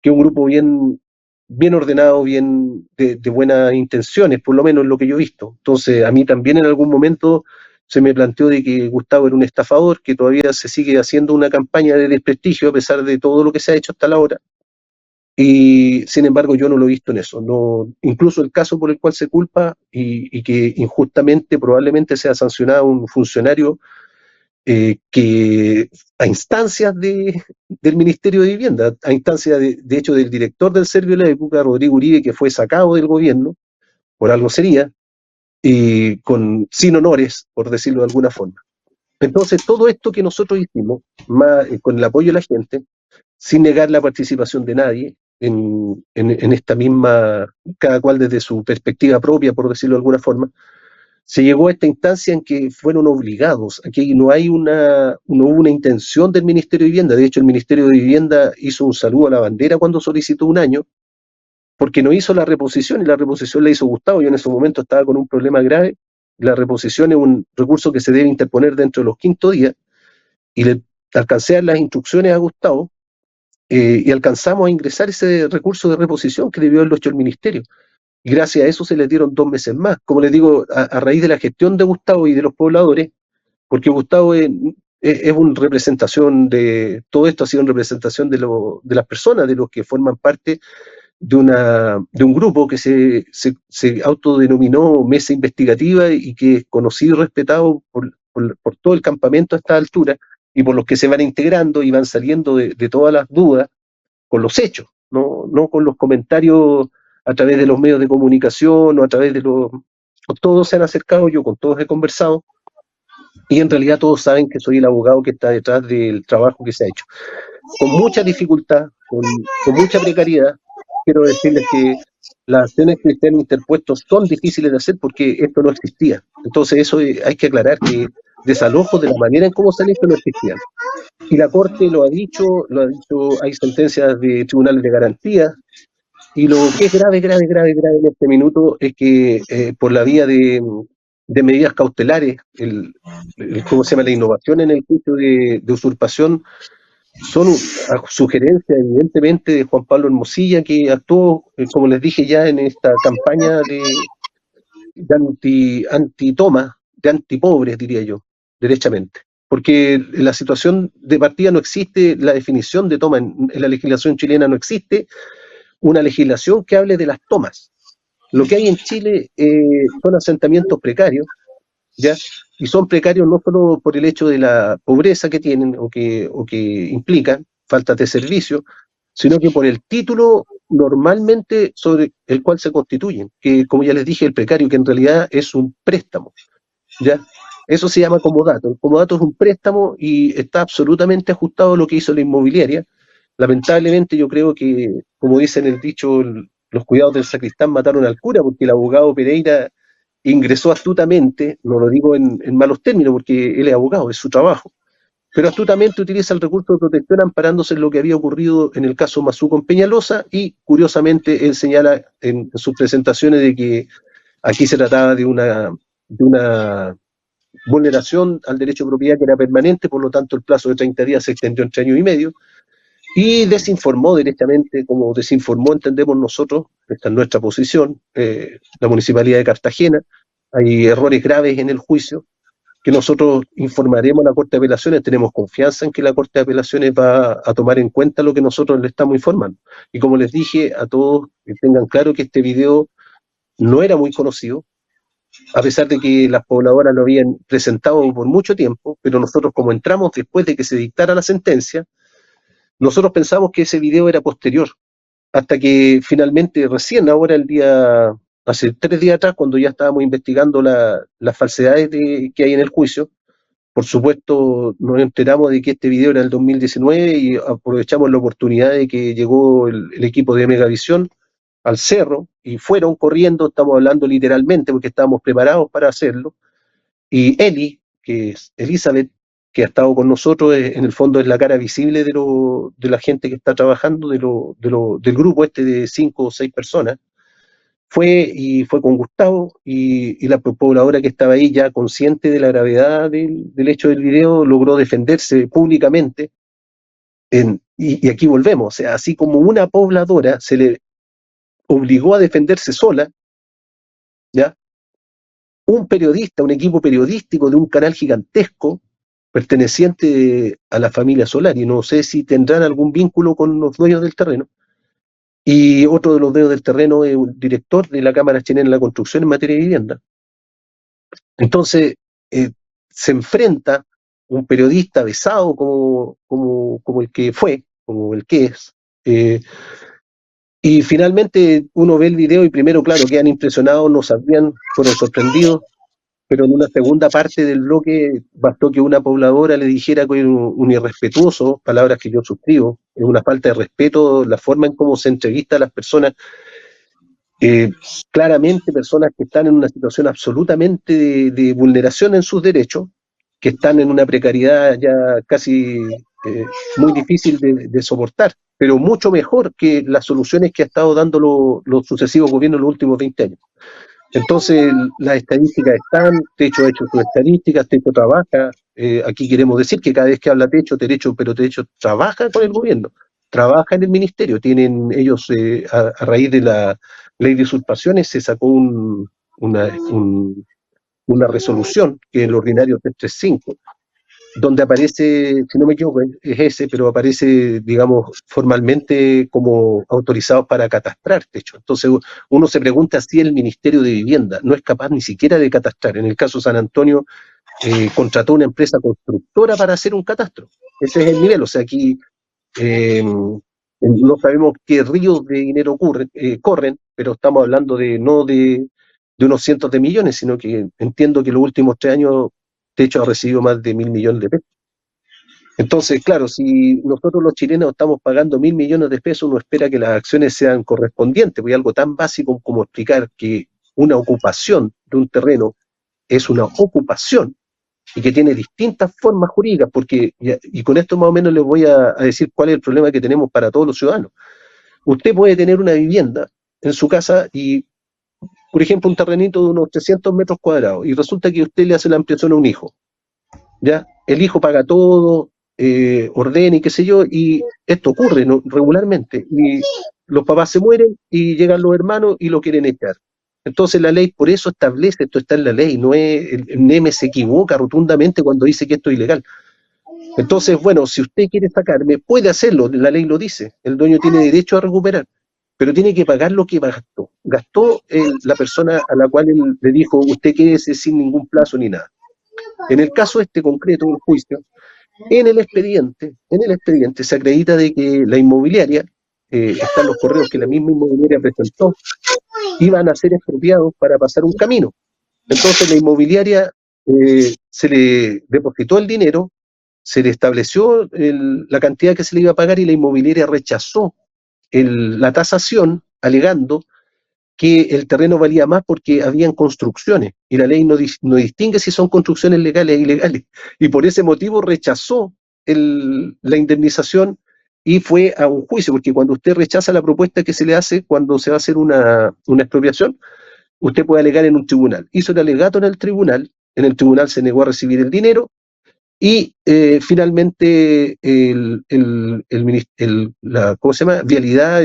es un grupo bien ordenado, bien de buenas intenciones, por lo menos lo que yo he visto. Entonces, a mí también en algún momento se me planteó de que Gustavo era un estafador, que todavía se sigue haciendo una campaña de desprestigio a pesar de todo lo que se ha hecho hasta la hora. Y sin embargo yo no lo he visto en eso. No, incluso el caso por el cual se culpa y que injustamente probablemente sea sancionado un funcionario que a instancias del Ministerio de Vivienda, a instancias de hecho del director del Servio de la época, Rodrigo Uribe, que fue sacado del gobierno, por algo sería, y sin honores, por decirlo de alguna forma. Entonces, todo esto que nosotros hicimos, más, con el apoyo de la gente, sin negar la participación de nadie en esta misma, cada cual desde su perspectiva propia, por decirlo de alguna forma, se llegó a esta instancia en que fueron obligados. Aquí no hubo una intención del Ministerio de Vivienda. De hecho, el Ministerio de Vivienda hizo un saludo a la bandera cuando solicitó un año, porque no hizo la reposición, y la reposición la hizo Gustavo. Yo en ese momento estaba con un problema grave. La reposición es un recurso que se debe interponer dentro de los 5 días, y le alcancé a dar las instrucciones a Gustavo, y alcanzamos a ingresar ese recurso de reposición que debió haberlo hecho el Ministerio. Y gracias a eso se les dieron 2 meses más. Como les digo, a raíz de la gestión de Gustavo y de los pobladores, porque Gustavo es una representación de, todo esto ha sido una representación de las personas, de los que forman parte de un grupo que se autodenominó Mesa Investigativa, y que es conocido y respetado por todo el campamento a esta altura, y por los que se van integrando y van saliendo de todas las dudas con los hechos, no con los comentarios a través de los medios de comunicación o a través de los... Todos se han acercado, yo con todos he conversado, y en realidad todos saben que soy el abogado que está detrás del trabajo que se ha hecho. Con mucha dificultad, con mucha precariedad. Quiero decirles que las acciones que se han interpuesto son difíciles de hacer porque esto no existía. Entonces eso hay que aclarar, que desalojos de la manera en cómo se han hecho no existían. Y la Corte lo ha dicho, hay sentencias de tribunales de garantía, y lo que es grave, grave, grave, grave en este minuto es que por la vía de medidas cautelares, ¿cómo se llama? La innovación en el juicio de usurpación, son a sugerencia evidentemente de Juan Pablo Hermosilla, que actuó, como les dije ya, en esta campaña de anti-toma, de antipobres, diría yo, derechamente. Porque la situación de partida no existe, la definición de toma en la legislación chilena no existe una legislación que hable de las tomas. Lo que hay en Chile son asentamientos precarios, ¿ya? Y son precarios no solo por el hecho de la pobreza que tienen o que implican, falta de servicio, sino que por el título normalmente sobre el cual se constituyen, que como ya les dije, el precario, que en realidad es un préstamo, ¿ya? Eso se llama comodato. El comodato es un préstamo y está absolutamente ajustado a lo que hizo la inmobiliaria. Lamentablemente yo creo que, como dicen el dicho, los cuidados del sacristán mataron al cura, porque el abogado Pereira ingresó astutamente, no lo digo en malos términos, porque él es abogado, es su trabajo, pero astutamente utiliza el recurso de protección amparándose en lo que había ocurrido en el caso Mazú con Peñalosa, y curiosamente él señala en sus presentaciones de que aquí se trataba de una vulneración al derecho de propiedad que era permanente, por lo tanto el plazo de 30 días se extendió entre 1 año y medio, y desinformó directamente, como desinformó, entendemos nosotros, esta es nuestra posición, la Municipalidad de Cartagena. Hay errores graves en el juicio que nosotros informaremos a la Corte de Apelaciones. Tenemos confianza en que la Corte de Apelaciones va a tomar en cuenta lo que nosotros le estamos informando. Y como les dije a todos, que tengan claro que este video no era muy conocido, a pesar de que las pobladoras lo habían presentado por mucho tiempo, pero nosotros, como entramos después de que se dictara la sentencia, nosotros pensamos que ese video era posterior, hasta que finalmente recién ahora hace 3 días atrás, cuando ya estábamos investigando las falsedades que hay en el juicio, por supuesto nos enteramos de que este video era del 2019, y aprovechamos la oportunidad de que llegó el equipo de Megavisión al cerro y fueron corriendo, estamos hablando literalmente porque estábamos preparados para hacerlo, y Eli, que es Elizabeth, que ha estado con nosotros, en el fondo es la cara visible de la gente que está trabajando, del grupo este de 5 o 6 personas, fue con Gustavo, y la pobladora que estaba ahí, ya consciente de la gravedad del hecho del video, logró defenderse públicamente. Y aquí volvemos, o sea, así como una pobladora se le obligó a defenderse sola, ¿ya? Un periodista, un equipo periodístico de un canal gigantesco perteneciente a la familia Solari, no sé si tendrán algún vínculo con los dueños del terreno, y otro de los dueños del terreno es el director de la Cámara Chilena de la Construcción en materia de vivienda. Entonces, se enfrenta un periodista besado como el que fue, como el que es, y finalmente uno ve el video y primero, claro, quedan impresionados, no sabían, fueron sorprendidos, pero en una segunda parte del bloque bastó que una pobladora le dijera que era un irrespetuoso, palabras que yo suscribo, es una falta de respeto la forma en cómo se entrevista a las personas, eh, claramente personas que están en una situación absolutamente de vulneración en sus derechos, que están en una precariedad ya casi muy difícil de soportar, pero mucho mejor que las soluciones que ha estado dando los sucesivos gobiernos en los últimos 20 años. Entonces, las estadísticas están, Techo ha hecho sus estadísticas, Techo trabaja, aquí queremos decir que cada vez que habla Techo, pero Techo trabaja con el gobierno, trabaja en el ministerio, tienen ellos, a raíz de la ley de usurpaciones, se sacó una resolución, que es el ordinario 335, donde aparece, si no me equivoco, es ese, pero aparece, digamos, formalmente como autorizados para catastrar techo. Entonces, uno se pregunta si el Ministerio de Vivienda no es capaz ni siquiera de catastrar. En el caso San Antonio, contrató una empresa constructora para hacer un catastro. Ese es el nivel. O sea, aquí no sabemos qué ríos de dinero corren, pero estamos hablando no de unos cientos de millones, sino que entiendo que los últimos 3 años Techo ha recibido más de 1.000 millones de pesos. Entonces, claro, si nosotros los chilenos estamos pagando 1.000 millones de pesos, uno espera que las acciones sean correspondientes, porque algo tan básico como explicar que una ocupación de un terreno es una ocupación y que tiene distintas formas jurídicas, porque, y con esto más o menos les voy a decir cuál es el problema que tenemos para todos los ciudadanos. Usted puede tener una vivienda en su casa y, por ejemplo, un terrenito de unos 300 metros cuadrados, y resulta que usted le hace la ampliación a un hijo. ¿Ya? El hijo paga todo, ordena y qué sé yo, y esto ocurre, ¿no?, regularmente. Y los papás se mueren y llegan los hermanos y lo quieren echar. Entonces la ley por eso establece, esto está en la ley, no es, el NEME se equivoca rotundamente cuando dice que esto es ilegal. Entonces, bueno, si usted quiere sacarme, puede hacerlo, la ley lo dice, el dueño tiene derecho a recuperar, pero tiene que pagar lo que gastó. Gastó la persona a la cual él le dijo, usted quédese sin ningún plazo ni nada. En el caso este concreto del juicio, en el expediente se acredita de que la inmobiliaria, están los correos que la misma inmobiliaria presentó, iban a ser expropiados para pasar un camino. Entonces la inmobiliaria, se le depositó el dinero, se le estableció la cantidad que se le iba a pagar y la inmobiliaria rechazó la tasación alegando que el terreno valía más porque habían construcciones y la ley no distingue si son construcciones legales e ilegales, y por ese motivo rechazó la indemnización y fue a un juicio, porque cuando usted rechaza la propuesta que se le hace cuando se va a hacer una expropiación, usted puede alegar en un tribunal. Hizo el alegato en el tribunal se negó a recibir el dinero y, finalmente ¿cómo se llama? Vialidad,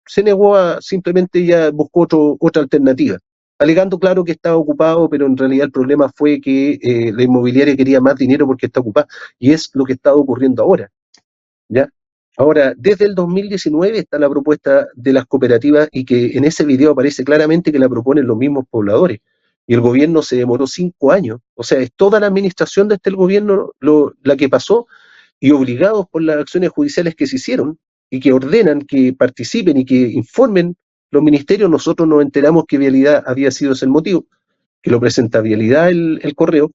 se negó simplemente ya buscó otra alternativa, alegando, claro, que estaba ocupado, pero en realidad el problema fue que, la inmobiliaria quería más dinero porque está ocupada, y es lo que está ocurriendo ahora, ¿ya? Ahora, desde el 2019 está la propuesta de las cooperativas, y que en ese video aparece claramente que la proponen los mismos pobladores, y el gobierno se demoró 5 años, o sea, es toda la administración de el gobierno la que pasó, y obligados por las acciones judiciales que se hicieron y que ordenan que participen y que informen los ministerios, nosotros nos enteramos que Vialidad había sido ese el motivo, que lo presenta Vialidad el correo,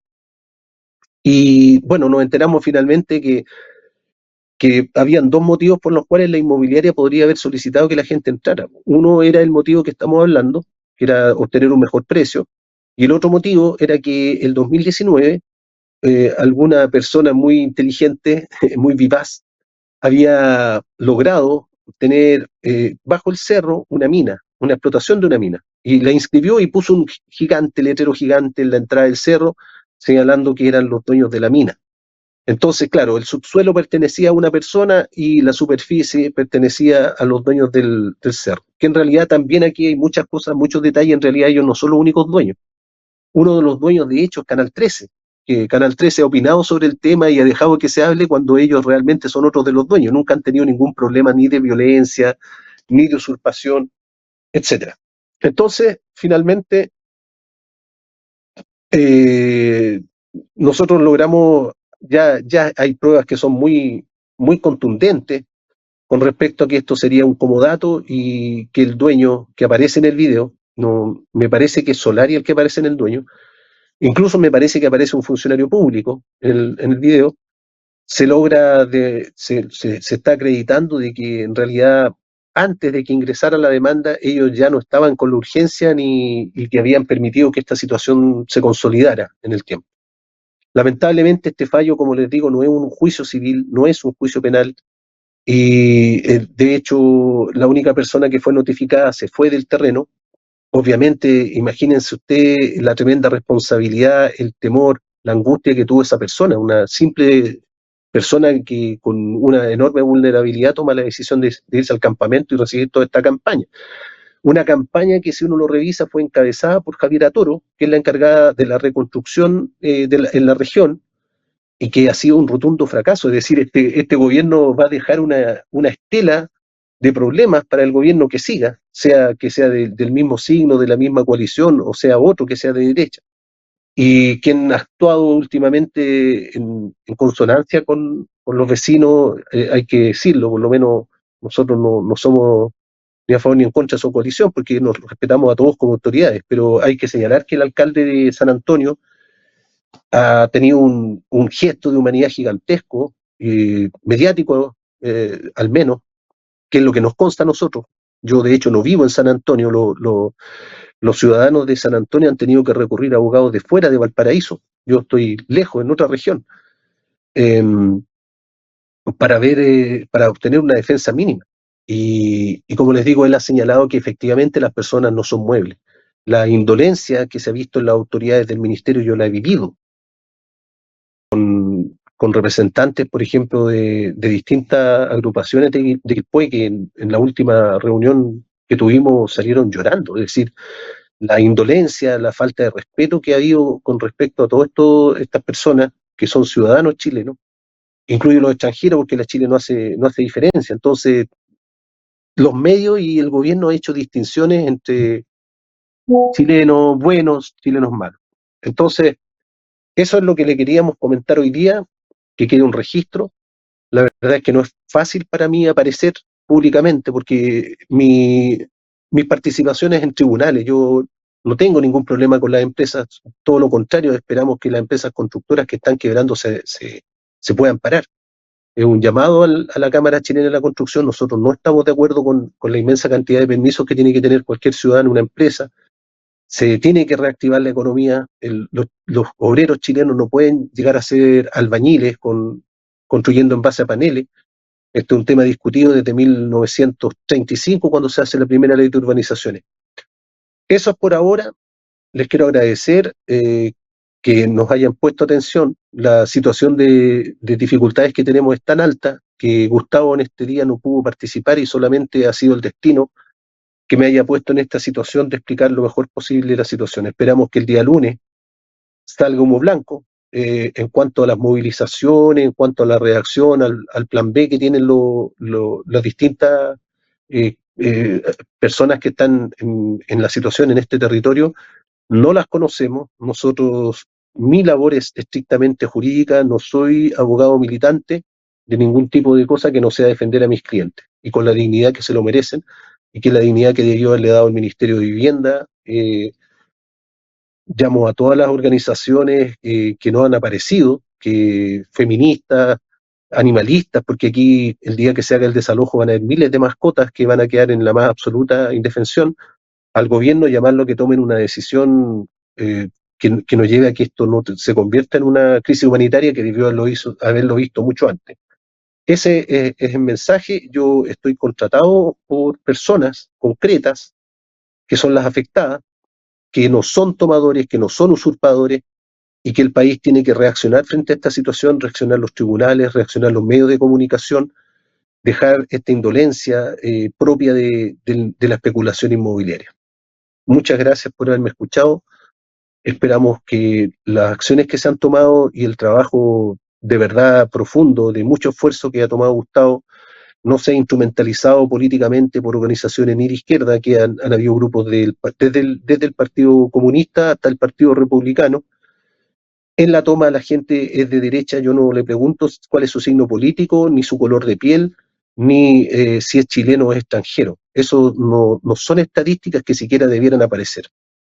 y bueno, nos enteramos finalmente que habían dos motivos por los cuales la inmobiliaria podría haber solicitado que la gente entrara. Uno era el motivo que estamos hablando, que era obtener un mejor precio, y el otro motivo era que el 2019, alguna persona muy inteligente, muy vivaz, había logrado tener, bajo el cerro, una mina, una explotación de una mina, y la inscribió y puso un letrero gigante en la entrada del cerro, señalando que eran los dueños de la mina. Entonces, claro, el subsuelo pertenecía a una persona y la superficie pertenecía a los dueños del cerro, que en realidad también aquí hay muchas cosas, muchos detalles, en realidad ellos no son los únicos dueños. Uno de los dueños, de hecho, es Canal 13, que Canal 13 ha opinado sobre el tema y ha dejado que se hable cuando ellos realmente son otros de los dueños, nunca han tenido ningún problema ni de violencia, ni de usurpación, etcétera. Entonces, finalmente, eh, nosotros logramos, ya hay pruebas que son muy, muy contundentes con respecto a que esto sería un comodato, y que el dueño que aparece en el video, no, me parece que es Solari el que aparece en el dueño, incluso me parece que aparece un funcionario público en el video, se está acreditando de que en realidad antes de que ingresara la demanda ellos ya no estaban con la urgencia y que habían permitido que esta situación se consolidara en el tiempo. Lamentablemente este fallo, como les digo, no es un juicio civil, no es un juicio penal y de hecho la única persona que fue notificada se fue del terreno. Obviamente, imagínense usted la tremenda responsabilidad, el temor, la angustia que tuvo esa persona, una simple persona que con una enorme vulnerabilidad toma la decisión de irse al campamento y recibir toda esta campaña. Una campaña que, si uno lo revisa, fue encabezada por Javiera Toro, que es la encargada de la reconstrucción en la región, y que ha sido un rotundo fracaso. Es decir, este gobierno va a dejar una estela de problemas para el gobierno que siga, sea que sea del mismo signo, de la misma coalición, o sea otro que sea de derecha. Y quien ha actuado últimamente en consonancia con los vecinos, hay que decirlo, por lo menos nosotros no somos ni a favor ni en contra de su coalición, porque nos respetamos a todos como autoridades, pero hay que señalar que el alcalde de San Antonio ha tenido un gesto de humanidad gigantesco, mediático al menos, que es lo que nos consta a nosotros. Yo de hecho no vivo en San Antonio, los ciudadanos de San Antonio han tenido que recurrir a abogados de fuera de Valparaíso. Yo estoy lejos, en otra región, eh, para obtener una defensa mínima. Y como les digo, él ha señalado que efectivamente las personas no son muebles. La indolencia que se ha visto en las autoridades del ministerio yo la he vivido con representantes, por ejemplo, de distintas agrupaciones de Quilpué, que en la última reunión que tuvimos salieron llorando. Es decir, la indolencia, la falta de respeto que ha habido con respecto a todas estas personas que son ciudadanos chilenos, incluye los extranjeros, porque la Chile no hace diferencia. Entonces, los medios y el gobierno han hecho distinciones entre chilenos buenos, chilenos malos. Entonces, eso es lo que le queríamos comentar hoy día, que quede un registro. La verdad es que no es fácil para mí aparecer públicamente porque mis participaciones en tribunales, yo no tengo ningún problema con las empresas, todo lo contrario, esperamos que las empresas constructoras que están quebrando se puedan parar. Es un llamado a la Cámara Chilena de la Construcción. Nosotros no estamos de acuerdo con la inmensa cantidad de permisos que tiene que tener cualquier ciudadano, una empresa. Se tiene que reactivar la economía. Los obreros chilenos no pueden llegar a ser albañiles construyendo en base a paneles. Este es un tema discutido desde 1935, cuando se hace la primera ley de urbanizaciones. Eso es por ahora. Les quiero agradecer que nos hayan puesto atención. La situación de dificultades que tenemos es tan alta que Gustavo en este día no pudo participar y solamente ha sido el destino que me haya puesto en esta situación de explicar lo mejor posible la situación. Esperamos que el día lunes salga humo blanco en cuanto a las movilizaciones, en cuanto a la reacción al plan B que tienen las distintas personas que están en la situación en este territorio. No las conocemos. Nosotros, mi labor es estrictamente jurídica, no soy abogado militante de ningún tipo de cosa que no sea defender a mis clientes y con la dignidad que se lo merecen y que es la dignidad que debió haberle dado el Ministerio de Vivienda. Llamo a todas las organizaciones que no han aparecido, que feministas, animalistas, porque aquí el día que se haga el desalojo van a haber miles de mascotas que van a quedar en la más absoluta indefensión. Al gobierno llamarlo a que tomen una decisión que nos lleve a que esto no se convierta en una crisis humanitaria que debió haberlo visto mucho antes. Ese es el mensaje. Yo estoy contratado por personas concretas que son las afectadas, que no son tomadores, que no son usurpadores, y que el país tiene que reaccionar frente a esta situación, reaccionar los tribunales, reaccionar los medios de comunicación, dejar esta indolencia propia de la especulación inmobiliaria. Muchas gracias por haberme escuchado. Esperamos que las acciones que se han tomado y el trabajo de verdad profundo, de mucho esfuerzo que ha tomado Gustavo, no sea instrumentalizado políticamente por organizaciones ni de izquierda, que han habido grupos desde el Partido Comunista hasta el Partido Republicano. En la toma la gente es de derecha. Yo no le pregunto cuál es su signo político, ni su color de piel, ni si es chileno o extranjero. Eso no son estadísticas que siquiera debieran aparecer.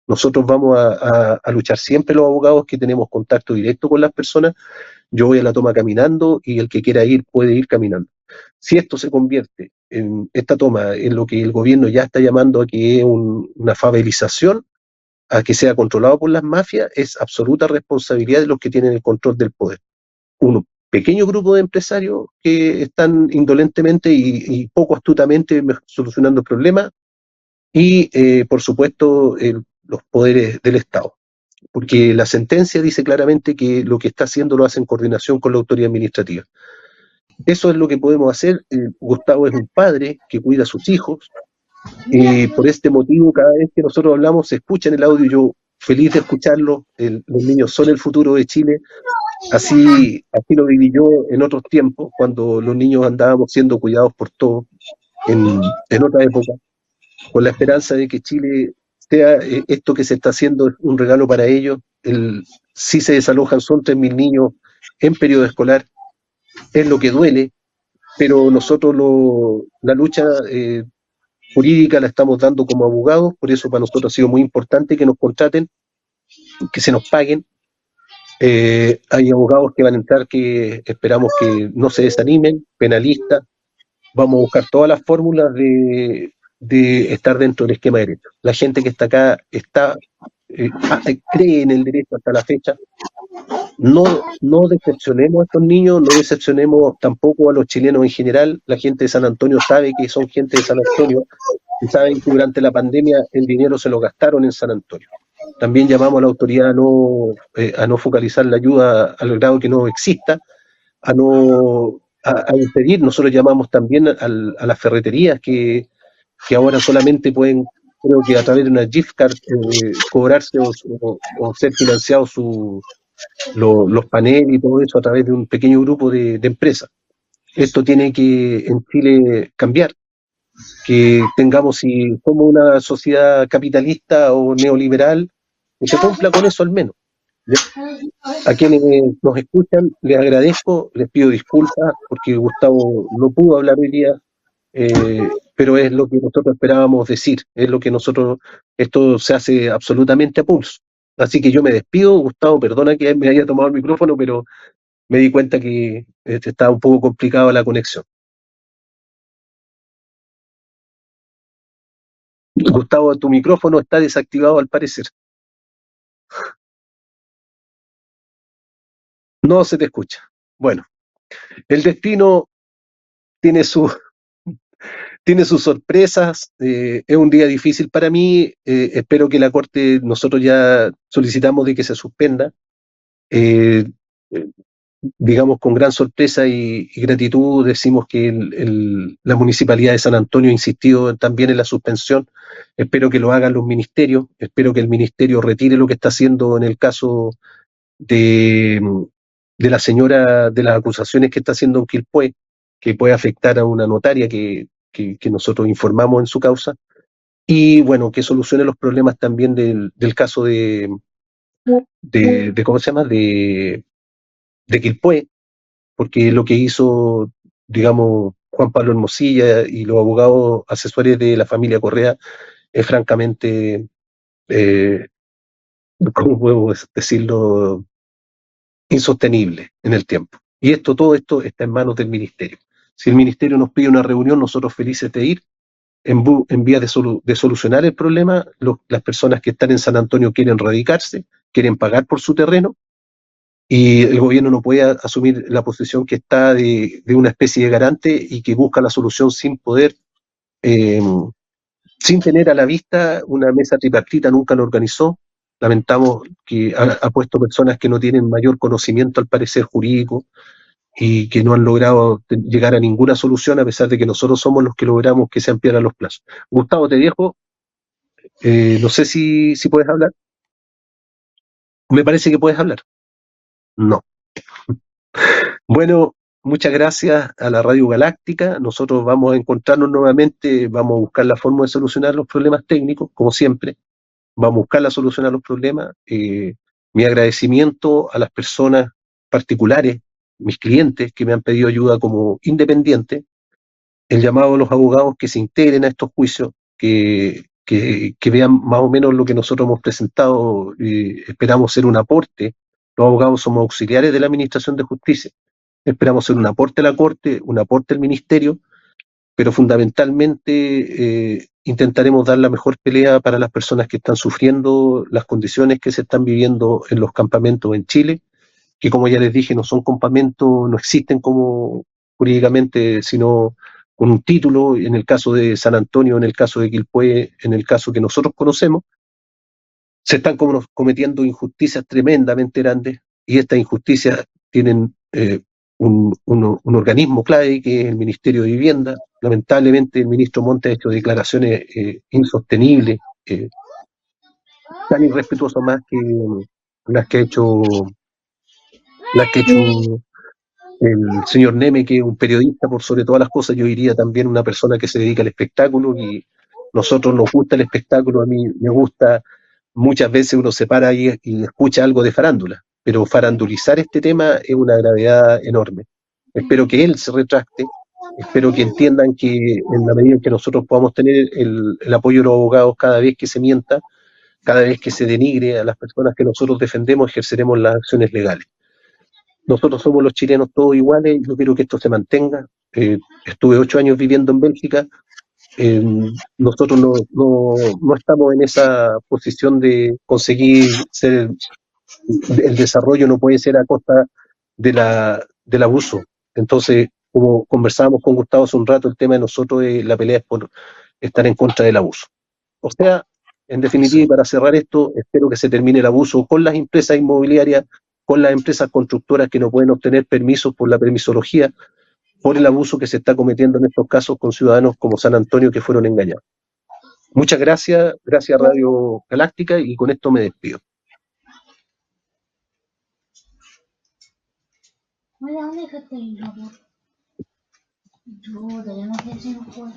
Nosotros vamos a luchar siempre los abogados que tenemos contacto directo con las personas. Yo voy a la toma caminando y el que quiera ir puede ir caminando. Si esto se convierte en esta toma en lo que el gobierno ya está llamando a que es una favelización, a que sea controlado por las mafias, es absoluta responsabilidad de los que tienen el control del poder. Un pequeño grupo de empresarios que están indolentemente y poco astutamente solucionando problemas y, por supuesto, los poderes del Estado. Porque la sentencia dice claramente que lo que está haciendo lo hace en coordinación con la autoridad administrativa. Eso es lo que podemos hacer. Gustavo es un padre que cuida a sus hijos. Por este motivo, cada vez que nosotros hablamos, se escucha en el audio. Yo feliz de escucharlo. Los niños son el futuro de Chile. Así lo viví yo en otros tiempos, cuando los niños andábamos siendo cuidados por todos, en otra época, con la esperanza de que Chile sea esto que se está haciendo un regalo para ellos. Si se desalojan, son 3.000 niños en periodo escolar, es lo que duele, pero nosotros la lucha jurídica la estamos dando como abogados, por eso para nosotros ha sido muy importante que nos contraten, que se nos paguen. Hay abogados que van a entrar que esperamos que no se desanimen, penalistas. Vamos a buscar todas las fórmulas de estar dentro del esquema de derecho. La gente que está acá cree en el derecho hasta la fecha. No decepcionemos a estos niños, no decepcionemos tampoco a los chilenos en general. La gente de San Antonio sabe que son gente de San Antonio y saben que durante la pandemia el dinero se lo gastaron en San Antonio. También llamamos a la autoridad a no focalizar la ayuda al grado que no exista, a impedir. Nosotros llamamos también a las ferreterías que ahora solamente pueden, creo que a través de una gift card, cobrarse o ser financiados los paneles y todo eso a través de un pequeño grupo de empresas. Esto tiene que en Chile cambiar, que tengamos, si somos una sociedad capitalista o neoliberal, que se cumpla con eso al menos. A quienes nos escuchan les agradezco, les pido disculpas porque Gustavo no pudo hablar hoy día, pero es lo que nosotros esperábamos decir, es lo que esto se hace absolutamente a pulso. Así que yo me despido. Gustavo, perdona que me haya tomado el micrófono, pero me di cuenta que estaba un poco complicada la conexión. Gustavo, tu micrófono está desactivado al parecer. No se te escucha. Bueno, el destino tiene tiene sus sorpresas. Es un día difícil para mí. Espero que la Corte, nosotros ya solicitamos de que se suspenda. Digamos, con gran sorpresa y gratitud decimos que la Municipalidad de San Antonio ha insistido también en la suspensión. Espero que lo hagan los ministerios. Espero que el ministerio retire lo que está haciendo en el caso de la señora, de las acusaciones que está haciendo en Quilpué, que puede afectar a una notaria que nosotros informamos en su causa, y bueno, que solucione los problemas también del caso ¿cómo se llama?, de Quilpué, porque lo que hizo, digamos, Juan Pablo Hermosilla y los abogados asesores de la familia Correa es francamente, ¿cómo puedo decirlo?, insostenible en el tiempo. Y todo esto está en manos del ministerio. Si el ministerio nos pide una reunión, nosotros felices de ir, en vía de solucionar el problema. Las personas que están en San Antonio quieren radicarse, quieren pagar por su terreno, y el gobierno no puede asumir la posición que está de una especie de garante y que busca la solución sin poder, sin tener a la vista una mesa tripartita. Nunca lo organizó. Lamentamos que ha puesto personas que no tienen mayor conocimiento, al parecer, jurídico, y que no han logrado llegar a ninguna solución, a pesar de que nosotros somos los que logramos que se ampliaran los plazos. Gustavo, te dejo. No sé si puedes hablar. Me parece que puedes hablar. No. Bueno, muchas gracias a la Radio Galáctica. Nosotros vamos a encontrarnos nuevamente, vamos a buscar la forma de solucionar los problemas técnicos, como siempre. Vamos a buscar la solución a los problemas. Mi agradecimiento a las personas particulares, mis clientes que me han pedido ayuda como independiente. El llamado a los abogados que se integren a estos juicios, que que vean más o menos lo que nosotros hemos presentado. Esperamos ser un aporte. Los abogados somos auxiliares de la Administración de Justicia. Esperamos ser un aporte a la Corte, un aporte al Ministerio, pero fundamentalmente intentaremos dar la mejor pelea para las personas que están sufriendo las condiciones que se están viviendo en los campamentos en Chile, que como ya les dije, no son campamentos, no existen como jurídicamente, sino con un título, en el caso de San Antonio, en el caso de Quilpué, en el caso que nosotros conocemos, se están cometiendo injusticias tremendamente grandes, y estas injusticias tienen un organismo clave, que es el Ministerio de Vivienda. Lamentablemente el ministro Monte ha hecho declaraciones insostenibles, tan irrespetuosas más que las que ha hecho el señor Neme, que es un periodista por sobre todas las cosas. Yo diría también una persona que se dedica al espectáculo, y nosotros nos gusta el espectáculo. A mí me gusta, muchas veces uno se para y escucha algo de farándula, pero farandulizar este tema es una gravedad enorme. Espero que él se retracte, espero que entiendan que en la medida en que nosotros podamos tener el apoyo de los abogados, cada vez que se mienta, cada vez que se denigre a las personas que nosotros defendemos, ejerceremos las acciones legales. Nosotros somos los chilenos todos iguales, y yo quiero que esto se mantenga. Estuve 8 años viviendo en Bélgica. Nosotros no estamos en esa posición de conseguir ser el desarrollo, no puede ser a costa del abuso. Entonces, como conversábamos con Gustavo hace un rato, el tema de nosotros, la pelea es por estar en contra del abuso. O sea, en definitiva, y para cerrar esto, espero que se termine el abuso con las empresas inmobiliarias, con las empresas constructoras que no pueden obtener permisos por la permisología, por el abuso que se está cometiendo en estos casos con ciudadanos como San Antonio, que fueron engañados. Muchas gracias, gracias Radio Galáctica, y con esto me despido. ¿Dónde dejaste el labor? Yo ya no sé si no puedo.